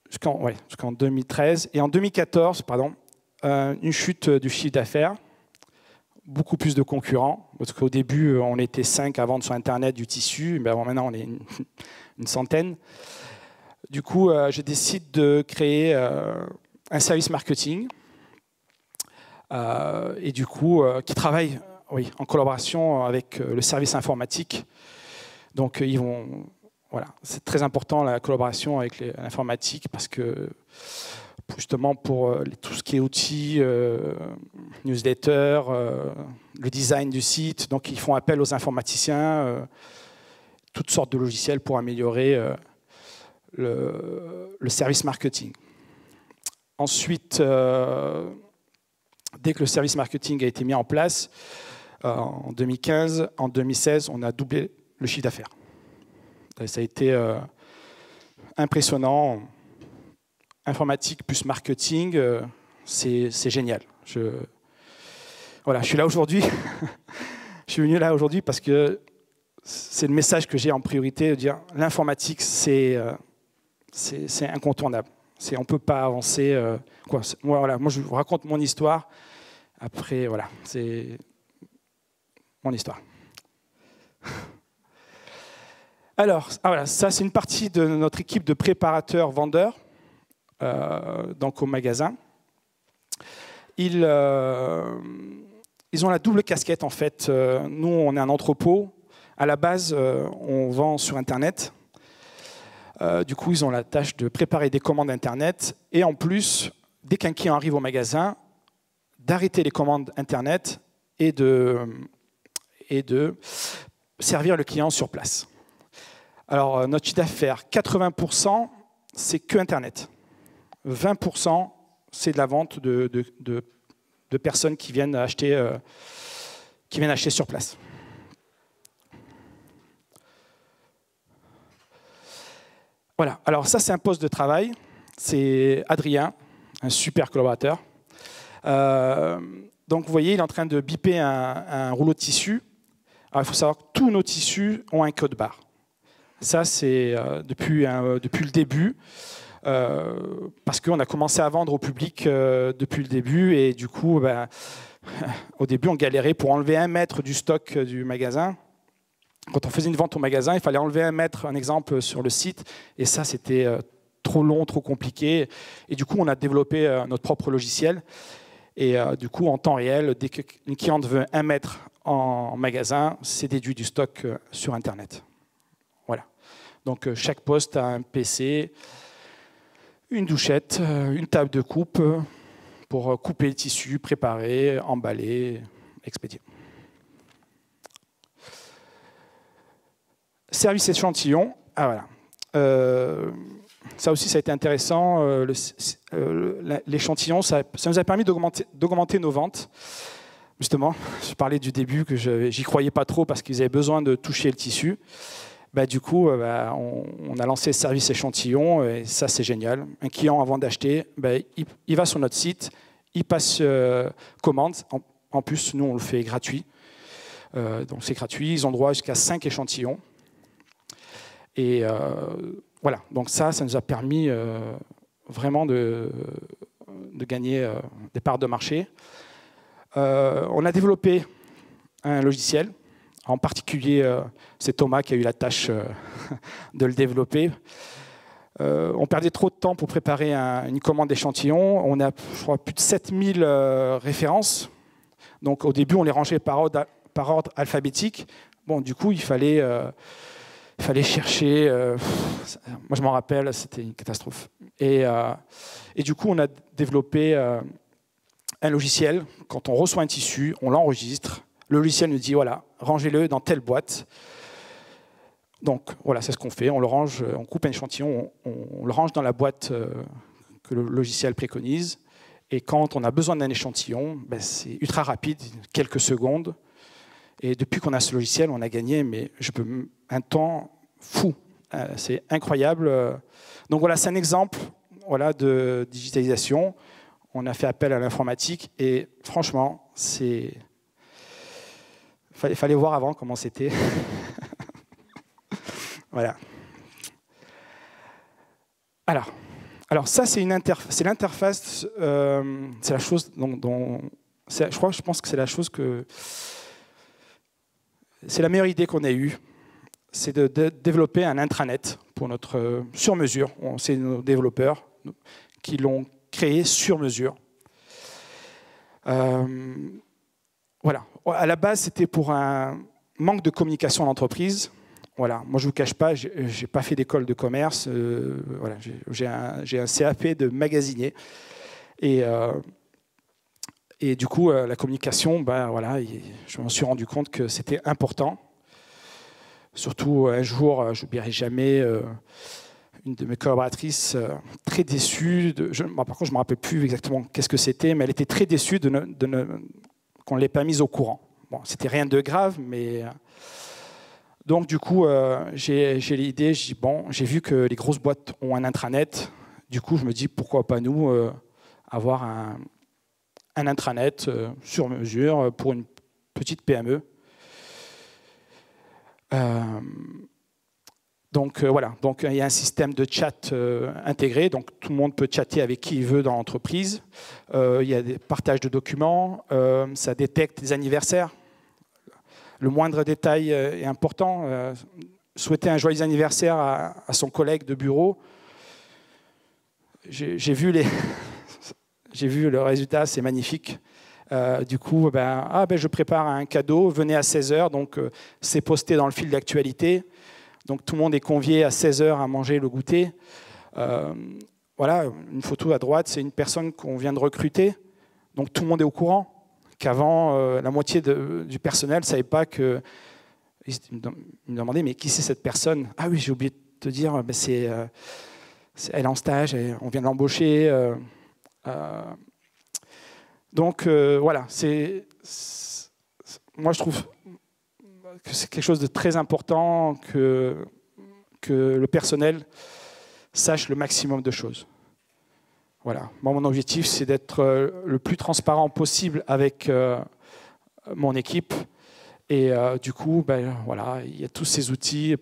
jusqu'en 2013. Et en 2014, une chute du chiffre d'affaires, beaucoup plus de concurrents. Parce qu'au début, on était 5 à vendre sur Internet du tissu. Mais maintenant, on est une centaine. Du coup, je décide de créer un service marketing et du coup, qui travaille en collaboration avec le service informatique. Donc, c'est très important la collaboration avec l'informatique parce que justement pour tout ce qui est outils, newsletter, le design du site, donc ils font appel aux informaticiens, toutes sortes de logiciels pour améliorer le service marketing. Ensuite, dès que le service marketing a été mis en place, en 2015, en 2016, on a doublé le chiffre d'affaires. Ça a été impressionnant. Informatique plus marketing, c'est génial. Je suis là aujourd'hui. Je suis venu là aujourd'hui parce que c'est le message que j'ai en priorité, de dire l'informatique, c'est incontournable. On ne peut pas avancer. Moi, je vous raconte mon histoire. Après, c'est mon histoire. Alors, ça, c'est une partie de notre équipe de préparateurs vendeurs, donc au magasin. Ils ont la double casquette, en fait. Nous, on est un entrepôt. À la base, on vend sur Internet. Du coup, ils ont la tâche de préparer des commandes Internet. Et en plus, dès qu'un client arrive au magasin, d'arrêter les commandes Internet et de servir le client sur place. Alors, notre chiffre d'affaires, 80%, c'est que Internet. 20%, c'est de la vente de personnes qui viennent acheter sur place. Voilà, alors ça, c'est un poste de travail. C'est Adrien, un super collaborateur. Donc, vous voyez, il est en train de biper un rouleau de tissu. Alors, il faut savoir que tous nos tissus ont un code barre. Ça, c'est depuis le début, parce qu'on a commencé à vendre au public depuis le début. Et du coup, au début, on galérait pour enlever 1 mètre du stock du magasin. Quand on faisait une vente au magasin, il fallait enlever 1 mètre, un exemple, sur le site. Et ça, c'était trop long, trop compliqué. Et du coup, on a développé notre propre logiciel. Et du coup, en temps réel, dès qu'une cliente veut 1 mètre en magasin, c'est déduit du stock sur Internet. Voilà. Donc, chaque poste a un PC, une douchette, une table de coupe pour couper le tissu, préparer, emballer, expédier. Service échantillon. Ah, voilà. Ça aussi, ça a été intéressant. L'échantillon, ça nous a permis d'augmenter nos ventes. Justement, je parlais du début que j'y croyais pas trop parce qu'ils avaient besoin de toucher le tissu. Du coup, on a lancé le service échantillon et ça, c'est génial. Un client, avant d'acheter, il va sur notre site, il passe commande. En plus, nous, on le fait gratuit. Donc, c'est gratuit. Ils ont droit jusqu'à 5 échantillons. Et voilà, donc ça nous a permis vraiment de gagner des parts de marché. On a développé un logiciel. En particulier, c'est Thomas qui a eu la tâche de le développer. On perdait trop de temps pour préparer une commande d'échantillons. On a, je crois, plus de 7000 références. Donc au début, on les rangeait par ordre alphabétique. Bon, du coup, il fallait chercher. Moi, je m'en rappelle, c'était une catastrophe. Et du coup, on a développé un logiciel. Quand on reçoit un tissu, on l'enregistre. Le logiciel nous dit, voilà, rangez-le dans telle boîte. Donc, voilà, c'est ce qu'on fait. On le range, on coupe un échantillon, on le range dans la boîte que le logiciel préconise. Et quand on a besoin d'un échantillon, ben, c'est ultra rapide, quelques secondes. Et depuis qu'on a ce logiciel, on a gagné un temps fou. C'est incroyable. Donc voilà, c'est un exemple de digitalisation. On a fait appel à l'informatique et franchement, fallait voir avant comment c'était. Voilà. Alors ça, c'est l'interface. C'est la chose je pense que c'est la chose que c'est la meilleure idée qu'on ait eue. C'est de développer un intranet pour notre sur-mesure. C'est nos développeurs qui l'ont créé sur mesure. Voilà. À la base, c'était pour un manque de communication en entreprise. Voilà. Moi, je ne vous cache pas, je n'ai pas fait d'école de commerce. Voilà. J'ai un CAP de magasinier. Et du coup, la communication, voilà, je me suis rendu compte que c'était important. Surtout, un jour, je n'oublierai jamais une de mes collaboratrices très déçue. Par contre, je ne me rappelle plus exactement qu'est-ce que c'était, mais elle était très déçue qu'on ne l'ait pas mise au courant. Bon, c'était rien de grave, mais... Donc, du coup, j'ai l'idée, j'ai vu que les grosses boîtes ont un intranet. Du coup, je me dis, pourquoi pas nous avoir un intranet sur mesure pour une petite PME. Voilà, donc il y a un système de chat intégré, donc tout le monde peut chatter avec qui il veut dans l'entreprise. Il y a des partages de documents, ça détecte des anniversaires. Le moindre détail est important. Souhaiter un joyeux anniversaire à son collègue de bureau, j'ai vu le résultat, c'est magnifique. Du coup, je prépare un cadeau, venez à 16h, donc c'est posté dans le fil d'actualité. Donc tout le monde est convié à 16h à manger le goûter. Voilà, une photo à droite, c'est une personne qu'on vient de recruter. Donc tout le monde est au courant qu'avant, la moitié du personnel ne savait pas que... Ils me demandaient, mais qui c'est cette personne? Ah oui, j'ai oublié de te dire, elle est en stage, on vient de l'embaucher. Donc voilà, moi je trouve que c'est quelque chose de très important que le personnel sache le maximum de choses. Voilà. Moi, mon objectif, c'est d'être le plus transparent possible avec mon équipe. Et du coup, voilà, il y a tous ces outils.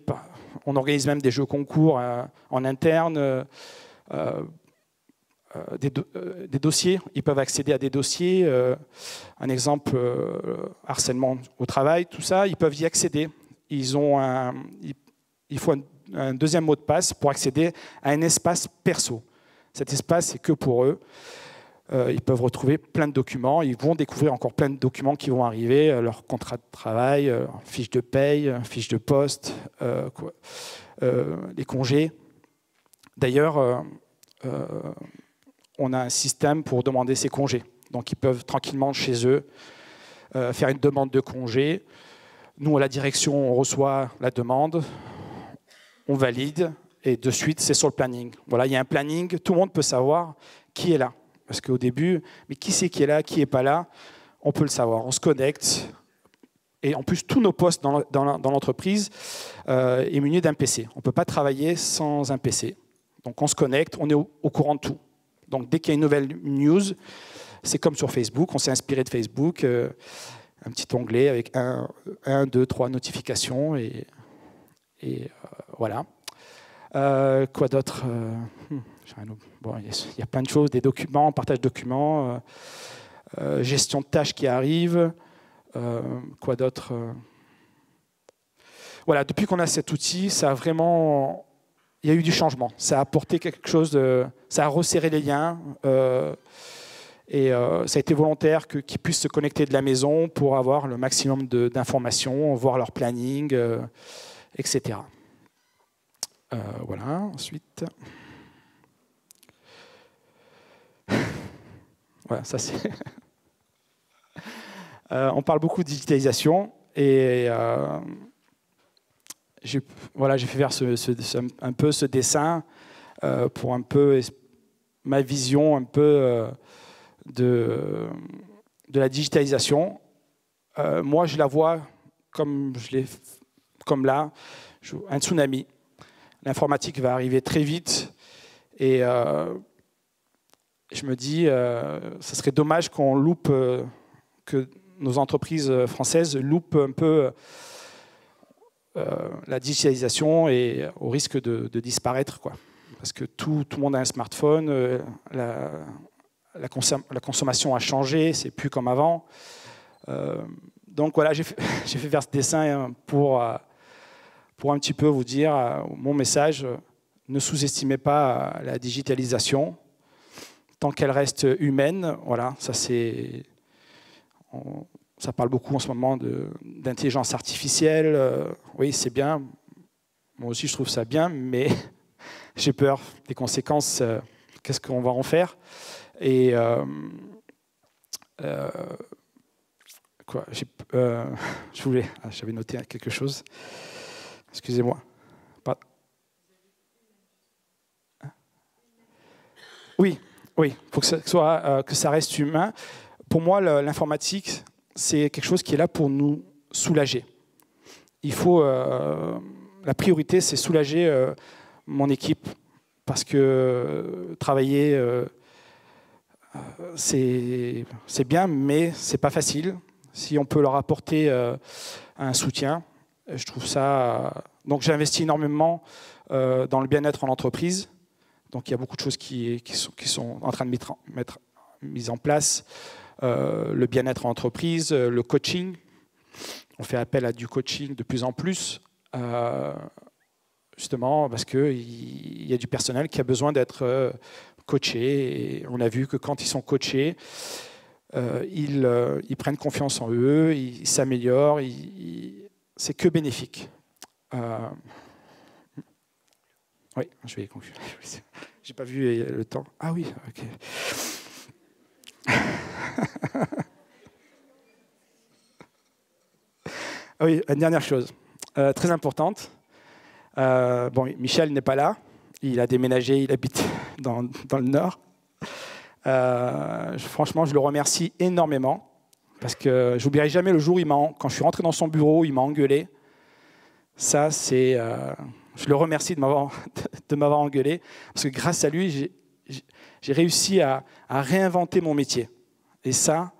On organise même des jeux concours en interne. Des dossiers, ils peuvent accéder à des dossiers, un exemple, harcèlement au travail, tout ça, ils peuvent y accéder. Il faut un deuxième mot de passe pour accéder à un espace perso. Cet espace, c'est que pour eux. Ils peuvent retrouver plein de documents, ils vont découvrir encore plein de documents qui vont arriver, leur contrat de travail, fiche de paye, fiche de poste, les congés. D'ailleurs, on a un système pour demander ces congés. Donc, ils peuvent tranquillement chez eux faire une demande de congé. Nous, à la direction, on reçoit la demande, on valide, et de suite, c'est sur le planning. Voilà, il y a un planning, tout le monde peut savoir qui est là. Parce qu'au début, mais qui c'est qui est là, qui n'est pas là, on peut le savoir. On se connecte. Et en plus, tous nos postes dans l'entreprise est muni d'un PC. On ne peut pas travailler sans un PC. Donc, on se connecte, on est au courant de tout. Donc, dès qu'il y a une nouvelle news, c'est comme sur Facebook, on s'est inspiré de Facebook, un petit onglet avec 1, 2, 3 notifications, et voilà. Quoi d'autre? Bon, il y a plein de choses, des documents, partage de documents, gestion de tâches qui arrivent, quoi d'autre? Voilà, depuis qu'on a cet outil, ça a vraiment... Il y a eu du changement, ça a apporté quelque chose, ça a resserré les liens, Et ça a été volontaire qu'ils puissent se connecter de la maison pour avoir le maximum d'informations, voir leur planning, etc. Voilà, ensuite. Voilà, ça c'est. On parle beaucoup de digitalisation et j'ai fait faire un peu ce dessin pour un peu ma vision un peu de la digitalisation. Moi, je la vois comme là, un tsunami. L'informatique va arriver très vite et je me dis, ce serait dommage qu'on loupe, que nos entreprises françaises loupent un peu la digitalisation et au risque de disparaître, quoi. Parce que tout le monde a un smartphone, la consommation a changé, c'est plus comme avant. Donc voilà, j'ai fait faire ce dessin pour un petit peu vous dire mon message, ne sous-estimez pas la digitalisation, tant qu'elle reste humaine. Voilà, ça parle beaucoup en ce moment d'intelligence artificielle. Oui, c'est bien. Moi aussi, je trouve ça bien, mais j'ai peur des conséquences. Qu'est-ce qu'on va en faire? Et j'avais noté quelque chose. Excusez-moi. Oui, il faut que ça reste humain. Pour moi, l'informatique, c'est quelque chose qui est là pour nous soulager. La priorité, c'est soulager mon équipe, parce que travailler, c'est bien, mais c'est pas facile. Si on peut leur apporter un soutien, je trouve ça. Donc, j'ai investi énormément dans le bien-être en entreprise. Donc, il y a beaucoup de choses qui sont en train de mettre mises en place. Le bien-être en entreprise, le coaching. On fait appel à du coaching de plus en plus, justement parce qu'il y a du personnel qui a besoin d'être coaché. Et on a vu que quand ils sont coachés, ils prennent confiance en eux, ils s'améliorent, c'est que bénéfique. Oui, je vais conclure. J'ai pas vu le temps. Ah oui, ok. Oui, une dernière chose, très importante. Michel n'est pas là. Il a déménagé, il habite dans le Nord. Franchement, je le remercie énormément parce que je n'oublierai jamais le jour où quand je suis rentré dans son bureau, il m'a engueulé. Ça, c'est... je le remercie de m'avoir engueulé parce que grâce à lui, j'ai réussi à réinventer mon métier. Et ça,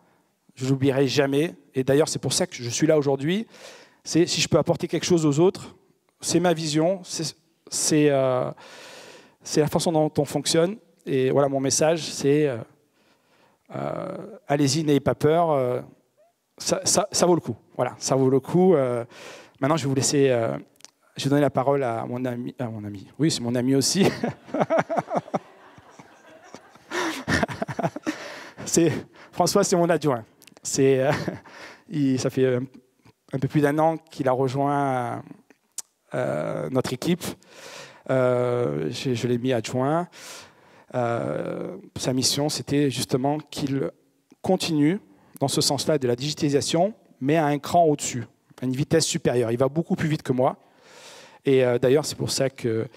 je ne l'oublierai jamais. Et d'ailleurs, c'est pour ça que je suis là aujourd'hui. Si je peux apporter quelque chose aux autres, c'est ma vision, c'est la façon dont on fonctionne. Et voilà, mon message, c'est allez-y, n'ayez pas peur. Ça vaut le coup. Voilà, ça vaut le coup. Maintenant, je vais vous laisser. Je vais donner la parole à mon ami. Oui, c'est mon ami aussi. François, c'est mon adjoint. Ça fait un peu plus d'un an qu'il a rejoint notre équipe. Je l'ai mis adjoint. Sa mission, c'était justement qu'il continue dans ce sens-là de la digitalisation, mais à un cran au-dessus, à une vitesse supérieure. Il va beaucoup plus vite que moi. Et d'ailleurs, c'est pour ça qu'il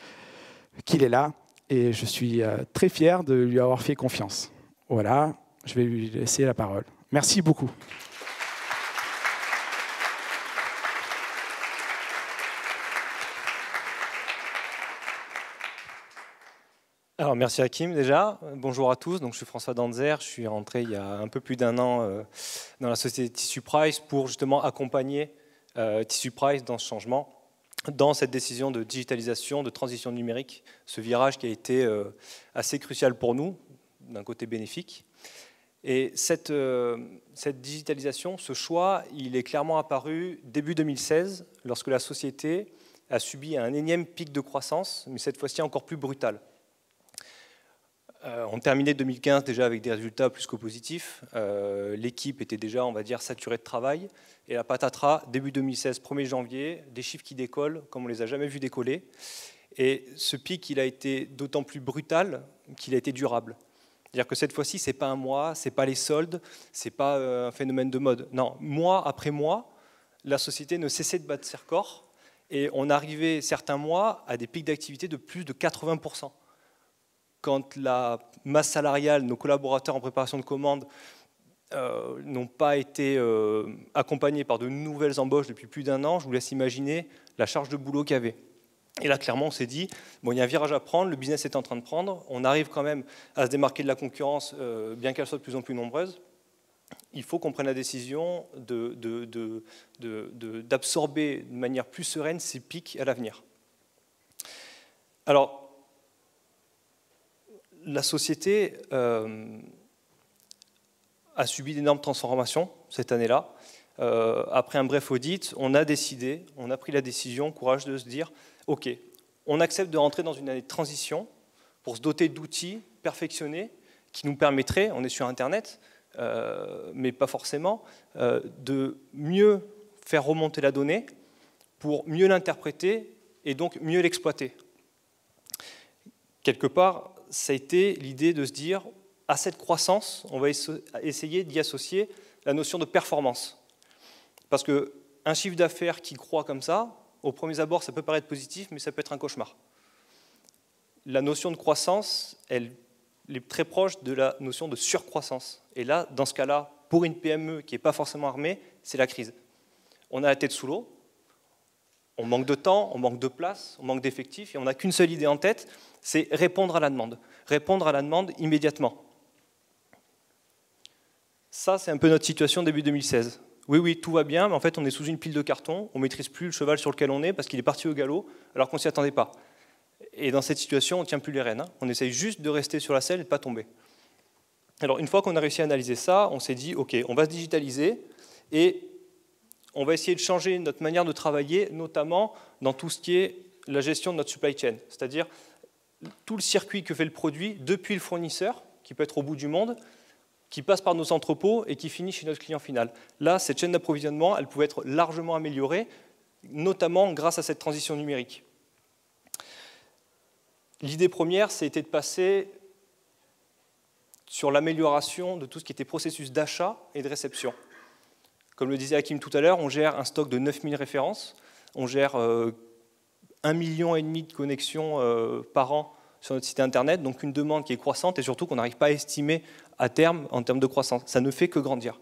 est là. Et je suis très fier de lui avoir fait confiance. Voilà, je vais lui laisser la parole. Merci beaucoup. Alors, merci Hakim déjà. Bonjour à tous. Donc, je suis François Danzer. Je suis rentré il y a un peu plus d'un an dans la société Tissu Price pour justement accompagner Tissu Price dans ce changement, dans cette décision de digitalisation, de transition numérique, ce virage qui a été assez crucial pour nous, d'un côté bénéfique. Et cette digitalisation, ce choix, il est clairement apparu début 2016, lorsque la société a subi un énième pic de croissance, mais cette fois-ci encore plus brutal. On terminait 2015 déjà avec des résultats plus que positifs. L'équipe était déjà, on va dire, saturée de travail. Et la patatras, début 2016, 1er janvier, des chiffres qui décollent comme on ne les a jamais vus décoller. Et ce pic, il a été d'autant plus brutal qu'il a été durable. C'est-à-dire que cette fois-ci, ce n'est pas un mois, ce n'est pas les soldes, ce n'est pas un phénomène de mode. Non, mois après mois, la société ne cessait de battre ses records. Et on arrivait certains mois à des pics d'activité de plus de 80%. Quand la masse salariale, nos collaborateurs en préparation de commandes n'ont pas été accompagnés par de nouvelles embauches depuis plus d'1 an, je vous laisse imaginer la charge de boulot qu'il y avait. Et là, clairement, on s'est dit, bon, il y a un virage à prendre, le business est en train de prendre, on arrive quand même à se démarquer de la concurrence, bien qu'elle soit de plus en plus nombreuse. Il faut qu'on prenne la décision d'absorber de manière plus sereine ces pics à l'avenir. Alors, la société a subi d'énormes transformations cette année-là. Après un bref audit, on a pris la décision, courage de se dire, OK, on accepte de rentrer dans une année de transition pour se doter d'outils perfectionnés qui nous permettraient, on est sur Internet, mais pas forcément, de mieux faire remonter la donnée pour mieux l'interpréter et donc mieux l'exploiter. Quelque part, ça a été l'idée de se dire, à cette croissance, on va essayer d'y associer la notion de performance. Parce qu'un chiffre d'affaires qui croît comme ça, au premier abord, ça peut paraître positif, mais ça peut être un cauchemar. La notion de croissance, elle est très proche de la notion de surcroissance. Et là, dans ce cas-là, pour une PME qui n'est pas forcément armée, c'est la crise. On a la tête sous l'eau, on manque de temps, on manque de place, on manque d'effectifs, et on n'a qu'une seule idée en tête, c'est répondre à la demande. Répondre à la demande immédiatement. Ça, c'est un peu notre situation début 2016. Oui, tout va bien, mais en fait, on est sous une pile de carton, on ne maîtrise plus le cheval sur lequel on est parce qu'il est parti au galop, alors qu'on ne s'y attendait pas. Et dans cette situation, on ne tient plus les rênes. On essaye juste de rester sur la selle et de ne pas tomber. Alors, une fois qu'on a réussi à analyser ça, on s'est dit, OK, on va se digitaliser et on va essayer de changer notre manière de travailler, notamment dans tout ce qui est la gestion de notre supply chain, c'est-à-dire tout le circuit que fait le produit depuis le fournisseur, qui peut être au bout du monde, qui passe par nos entrepôts et qui finit chez notre client final. Là, cette chaîne d'approvisionnement, elle pouvait être largement améliorée, notamment grâce à cette transition numérique. L'idée première, c'était de passer sur l'amélioration de tout ce qui était processus d'achat et de réception. Comme le disait Hakim tout à l'heure, on gère un stock de 9000 références, on gère 1,5 million de connexions par an sur notre site internet, donc une demande qui est croissante et surtout qu'on n'arrive pas à estimer à terme en termes de croissance. Ça ne fait que grandir.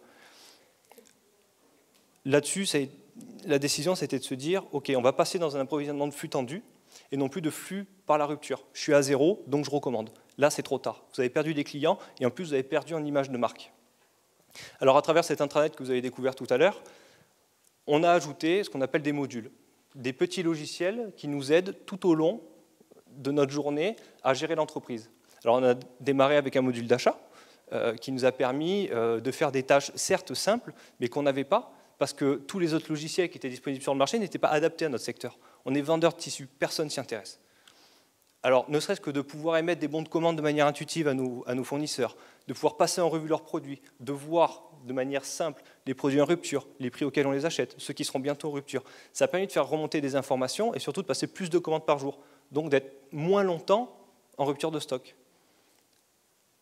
Là-dessus, la décision, c'était de se dire, OK, on va passer dans un approvisionnement de flux tendu et non plus de flux par la rupture. Je suis à 0, donc je recommande. Là, c'est trop tard. Vous avez perdu des clients et en plus, vous avez perdu en image de marque. Alors, à travers cet intranet que vous avez découvert tout à l'heure, on a ajouté ce qu'on appelle des modules, des petits logiciels qui nous aident tout au long de notre journée à gérer l'entreprise. Alors, on a démarré avec un module d'achat qui nous a permis de faire des tâches certes simples, mais qu'on n'avait pas, parce que tous les autres logiciels qui étaient disponibles sur le marché n'étaient pas adaptés à notre secteur. On est vendeur de tissus, personne ne s'y intéresse. Alors, ne serait-ce que de pouvoir émettre des bons de commande de manière intuitive à nos fournisseurs, de pouvoir passer en revue leurs produits, de voir de manière simple les produits en rupture, les prix auxquels on les achète, ceux qui seront bientôt en rupture. Ça a permis de faire remonter des informations et surtout de passer plus de commandes par jour, donc d'être moins longtemps en rupture de stock.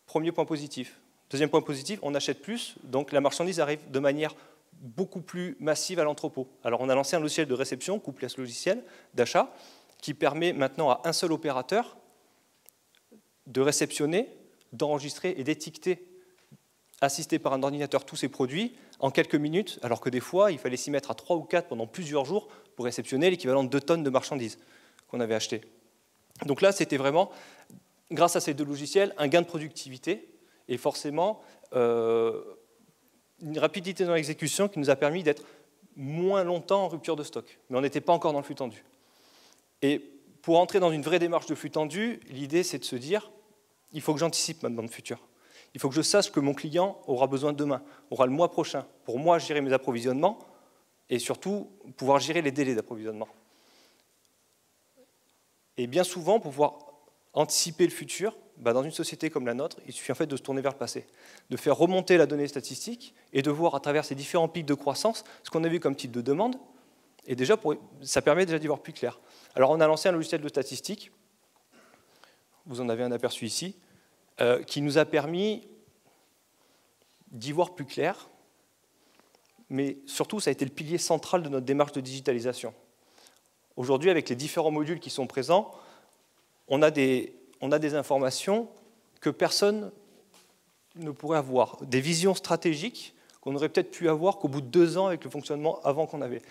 Premier point positif. Deuxième point positif, on achète plus, donc la marchandise arrive de manière beaucoup plus massive à l'entrepôt. Alors on a lancé un logiciel de réception couplé à ce logiciel d'achat qui permet maintenant à un seul opérateur de réceptionner, d'enregistrer et d'étiqueter, assisté par un ordinateur, tous ces produits en quelques minutes, alors que des fois, il fallait s'y mettre à 3 ou 4 pendant plusieurs jours pour réceptionner l'équivalent de 2 tonnes de marchandises qu'on avait achetées. Donc là, c'était vraiment, grâce à ces deux logiciels, un gain de productivité et forcément une rapidité dans l'exécution qui nous a permis d'être moins longtemps en rupture de stock. Mais on n'était pas encore dans le flux tendu. Et pour entrer dans une vraie démarche de flux tendu, l'idée, c'est de se dire, il faut que j'anticipe maintenant le futur. Il faut que je sache que mon client aura besoin demain, aura le mois prochain, pour moi gérer mes approvisionnements et surtout pouvoir gérer les délais d'approvisionnement. Et bien souvent, pour pouvoir anticiper le futur, dans une société comme la nôtre, il suffit en fait de se tourner vers le passé, de faire remonter la donnée statistique et de voir à travers ces différents pics de croissance ce qu'on a vu comme type de demande. Et déjà, ça permet déjà d'y voir plus clair. Alors on a lancé un logiciel de statistique, vous en avez un aperçu ici, qui nous a permis d'y voir plus clair, mais surtout ça a été le pilier central de notre démarche de digitalisation. Aujourd'hui, avec les différents modules qui sont présents, on a des informations que personne ne pourrait avoir, des visions stratégiques qu'on aurait peut-être pu avoir qu'au bout de 2 ans avec le fonctionnement avant qu'on avait.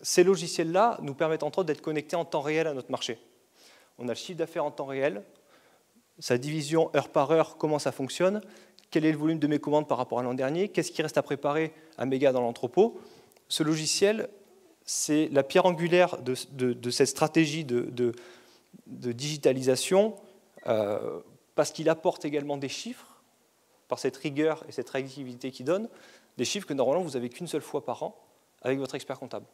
Ces logiciels-là nous permettent entre autres d'être connectés en temps réel à notre marché. On a le chiffre d'affaires en temps réel, sa division heure par heure, comment ça fonctionne, quel est le volume de mes commandes par rapport à l'an dernier, qu'est-ce qui reste à préparer à méga dans l'entrepôt. Ce logiciel, c'est la pierre angulaire de cette stratégie de digitalisation parce qu'il apporte également des chiffres, par cette rigueur et cette réactivité qu'il donne, des chiffres que normalement vous n'avez qu'une seule fois par an avec votre expert comptable.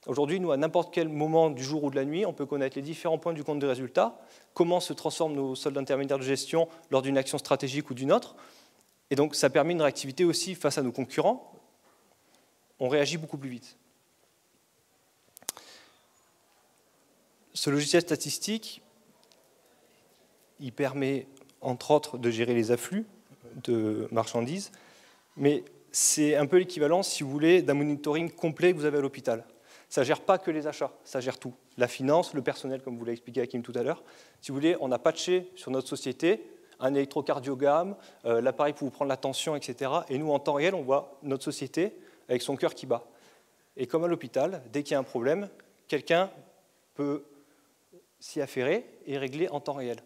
Aujourd'hui, nous, à n'importe quel moment du jour ou de la nuit, on peut connaître les différents points du compte de résultat, comment se transforment nos soldes intermédiaires de gestion lors d'une action stratégique ou d'une autre. Et donc, ça permet une réactivité aussi face à nos concurrents. On réagit beaucoup plus vite. Ce logiciel statistique, il permet, entre autres, de gérer les afflux de marchandises, mais c'est un peu l'équivalent, si vous voulez, d'un monitoring complet que vous avez à l'hôpital. Ça ne gère pas que les achats, ça gère tout. La finance, le personnel, comme vous l'a expliqué Hakim tout à l'heure. Si vous voulez, on a patché sur notre société un électrocardiogramme, l'appareil pour vous prendre la tension, etc. Et nous, en temps réel, on voit notre société avec son cœur qui bat. Et comme à l'hôpital, dès qu'il y a un problème, quelqu'un peut s'y affairer et régler en temps réel.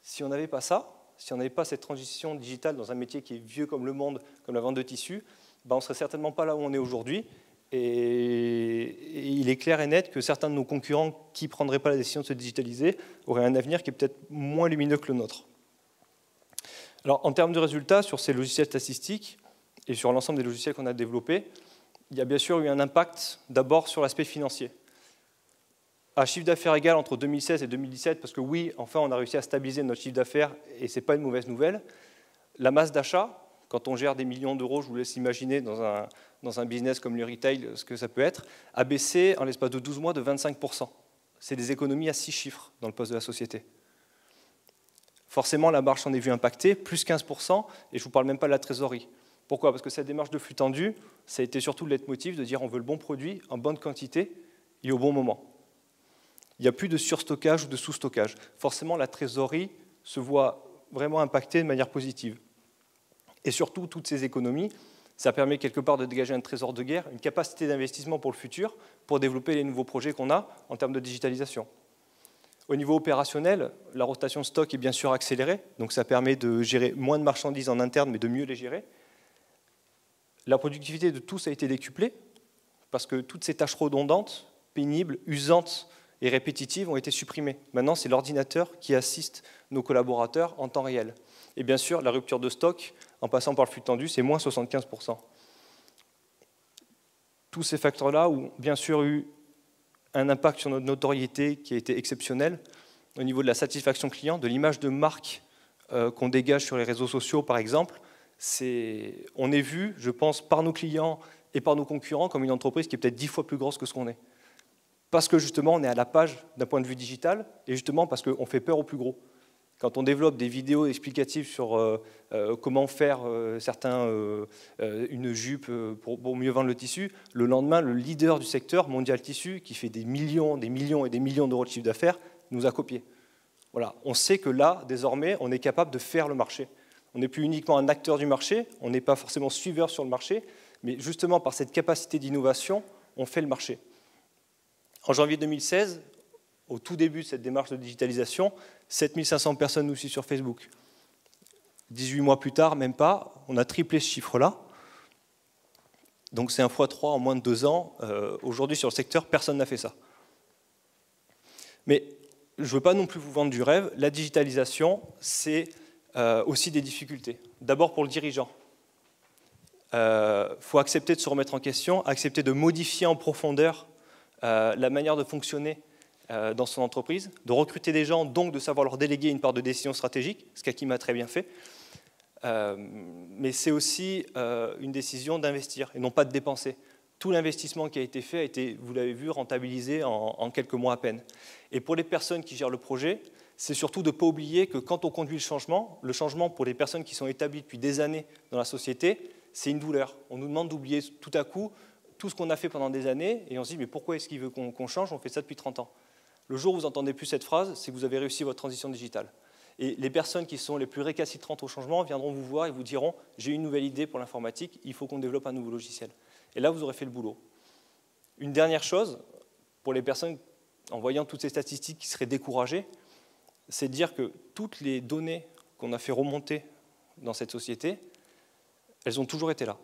Si on n'avait pas ça, si on n'avait pas cette transition digitale dans un métier qui est vieux comme le monde, comme la vente de tissus, on ne serait certainement pas là où on est aujourd'hui. Et il est clair et net que certains de nos concurrents qui ne prendraient pas la décision de se digitaliser auraient un avenir qui est peut-être moins lumineux que le nôtre. Alors, en termes de résultats, sur ces logiciels statistiques et sur l'ensemble des logiciels qu'on a développés, il y a bien sûr eu un impact d'abord sur l'aspect financier. À chiffre d'affaires égal entre 2016 et 2017, parce que oui, enfin, on a réussi à stabiliser notre chiffre d'affaires et ce n'est pas une mauvaise nouvelle, la masse d'achat, quand on gère des millions d'euros, je vous laisse imaginer dans un business comme le retail ce que ça peut être, a baissé en l'espace de 12 mois de 25%. C'est des économies à 6 chiffres dans le poste de la société. Forcément, la marge en est vue impactée, plus 15%, et je ne vous parle même pas de la trésorerie. Pourquoi? Parce que cette démarche de flux tendu, ça a été surtout le leitmotiv de dire on veut le bon produit, en bonne quantité et au bon moment. Il n'y a plus de surstockage ou de sous-stockage. Forcément, la trésorerie se voit vraiment impactée de manière positive. Et surtout, toutes ces économies, ça permet quelque part de dégager un trésor de guerre, une capacité d'investissement pour le futur, pour développer les nouveaux projets qu'on a en termes de digitalisation. Au niveau opérationnel, la rotation de stock est bien sûr accélérée, donc ça permet de gérer moins de marchandises en interne, mais de mieux les gérer. La productivité de tous a été décuplée, parce que toutes ces tâches redondantes, pénibles, usantes et répétitives ont été supprimées. Maintenant, c'est l'ordinateur qui assiste nos collaborateurs en temps réel. Et bien sûr, la rupture de stock, en passant par le flux tendu, c'est moins 75%. Tous ces facteurs-là ont bien sûr eu un impact sur notre notoriété qui a été exceptionnel au niveau de la satisfaction client, de l'image de marque qu'on dégage sur les réseaux sociaux, par exemple. On est vu, je pense, par nos clients et par nos concurrents comme une entreprise qui est peut-être 10 fois plus grosse que ce qu'on est. Parce que justement, on est à la page d'un point de vue digital et justement parce qu'on fait peur aux plus gros. Quand on développe des vidéos explicatives sur comment faire une jupe pour mieux vendre le tissu, le lendemain, le leader du secteur, Mondial Tissu, qui fait des millions et des millions d'euros de chiffre d'affaires, nous a copié. Voilà. On sait que là, désormais, on est capable de faire le marché. On n'est plus uniquement un acteur du marché, on n'est pas forcément suiveur sur le marché, mais justement par cette capacité d'innovation, on fait le marché. En janvier 2016, au tout début de cette démarche de digitalisation, 7500 personnes nous suivent sur Facebook. 18 mois plus tard, même pas, on a triplé ce chiffre-là. Donc c'est un x3 en moins de 2 ans. Aujourd'hui, sur le secteur, personne n'a fait ça. Mais je ne veux pas non plus vous vendre du rêve. La digitalisation, c'est aussi des difficultés. D'abord pour le dirigeant. Il faut accepter de se remettre en question, accepter de modifier en profondeur la manière de fonctionner dans son entreprise, de recruter des gens, donc de savoir leur déléguer une part de décision stratégique, ce qu'Hakim a très bien fait. Mais c'est aussi une décision d'investir et non pas de dépenser. Tout l'investissement qui a été fait a été, vous l'avez vu, rentabilisé en quelques mois à peine. Et pour les personnes qui gèrent le projet, c'est surtout de ne pas oublier que quand on conduit le changement pour les personnes qui sont établies depuis des années dans la société, c'est une douleur. On nous demande d'oublier tout à coup tout ce qu'on a fait pendant des années et on se dit mais pourquoi est-ce qu'il veut qu'on change? On fait ça depuis 30 ans. Le jour où vous n'entendez plus cette phrase, c'est que vous avez réussi votre transition digitale. Et les personnes qui sont les plus récalcitrantes au changement viendront vous voir et vous diront « j'ai une nouvelle idée pour l'informatique, il faut qu'on développe un nouveau logiciel ». Et là, vous aurez fait le boulot. Une dernière chose, pour les personnes, en voyant toutes ces statistiques qui seraient découragées, c'est de dire que toutes les données qu'on a fait remonter dans cette société, elles ont toujours été là.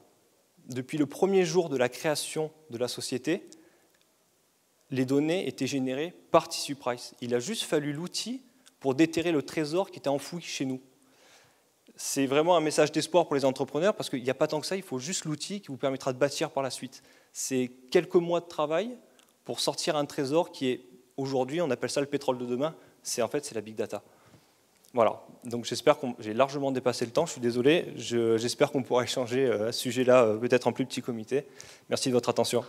Depuis le premier jour de la création de la société, les données étaient générées par TissuePrice. Il a juste fallu l'outil pour déterrer le trésor qui était enfoui chez nous. C'est vraiment un message d'espoir pour les entrepreneurs parce qu'il n'y a pas tant que ça, il faut juste l'outil qui vous permettra de bâtir par la suite. C'est quelques mois de travail pour sortir un trésor qui est, aujourd'hui, on appelle ça le pétrole de demain, en fait, c'est la big data. Voilà, donc j'espère que j'ai largement dépassé le temps, je suis désolé, j'espère qu'on pourra échanger à ce sujet-là, peut-être en plus petit comité. Merci de votre attention.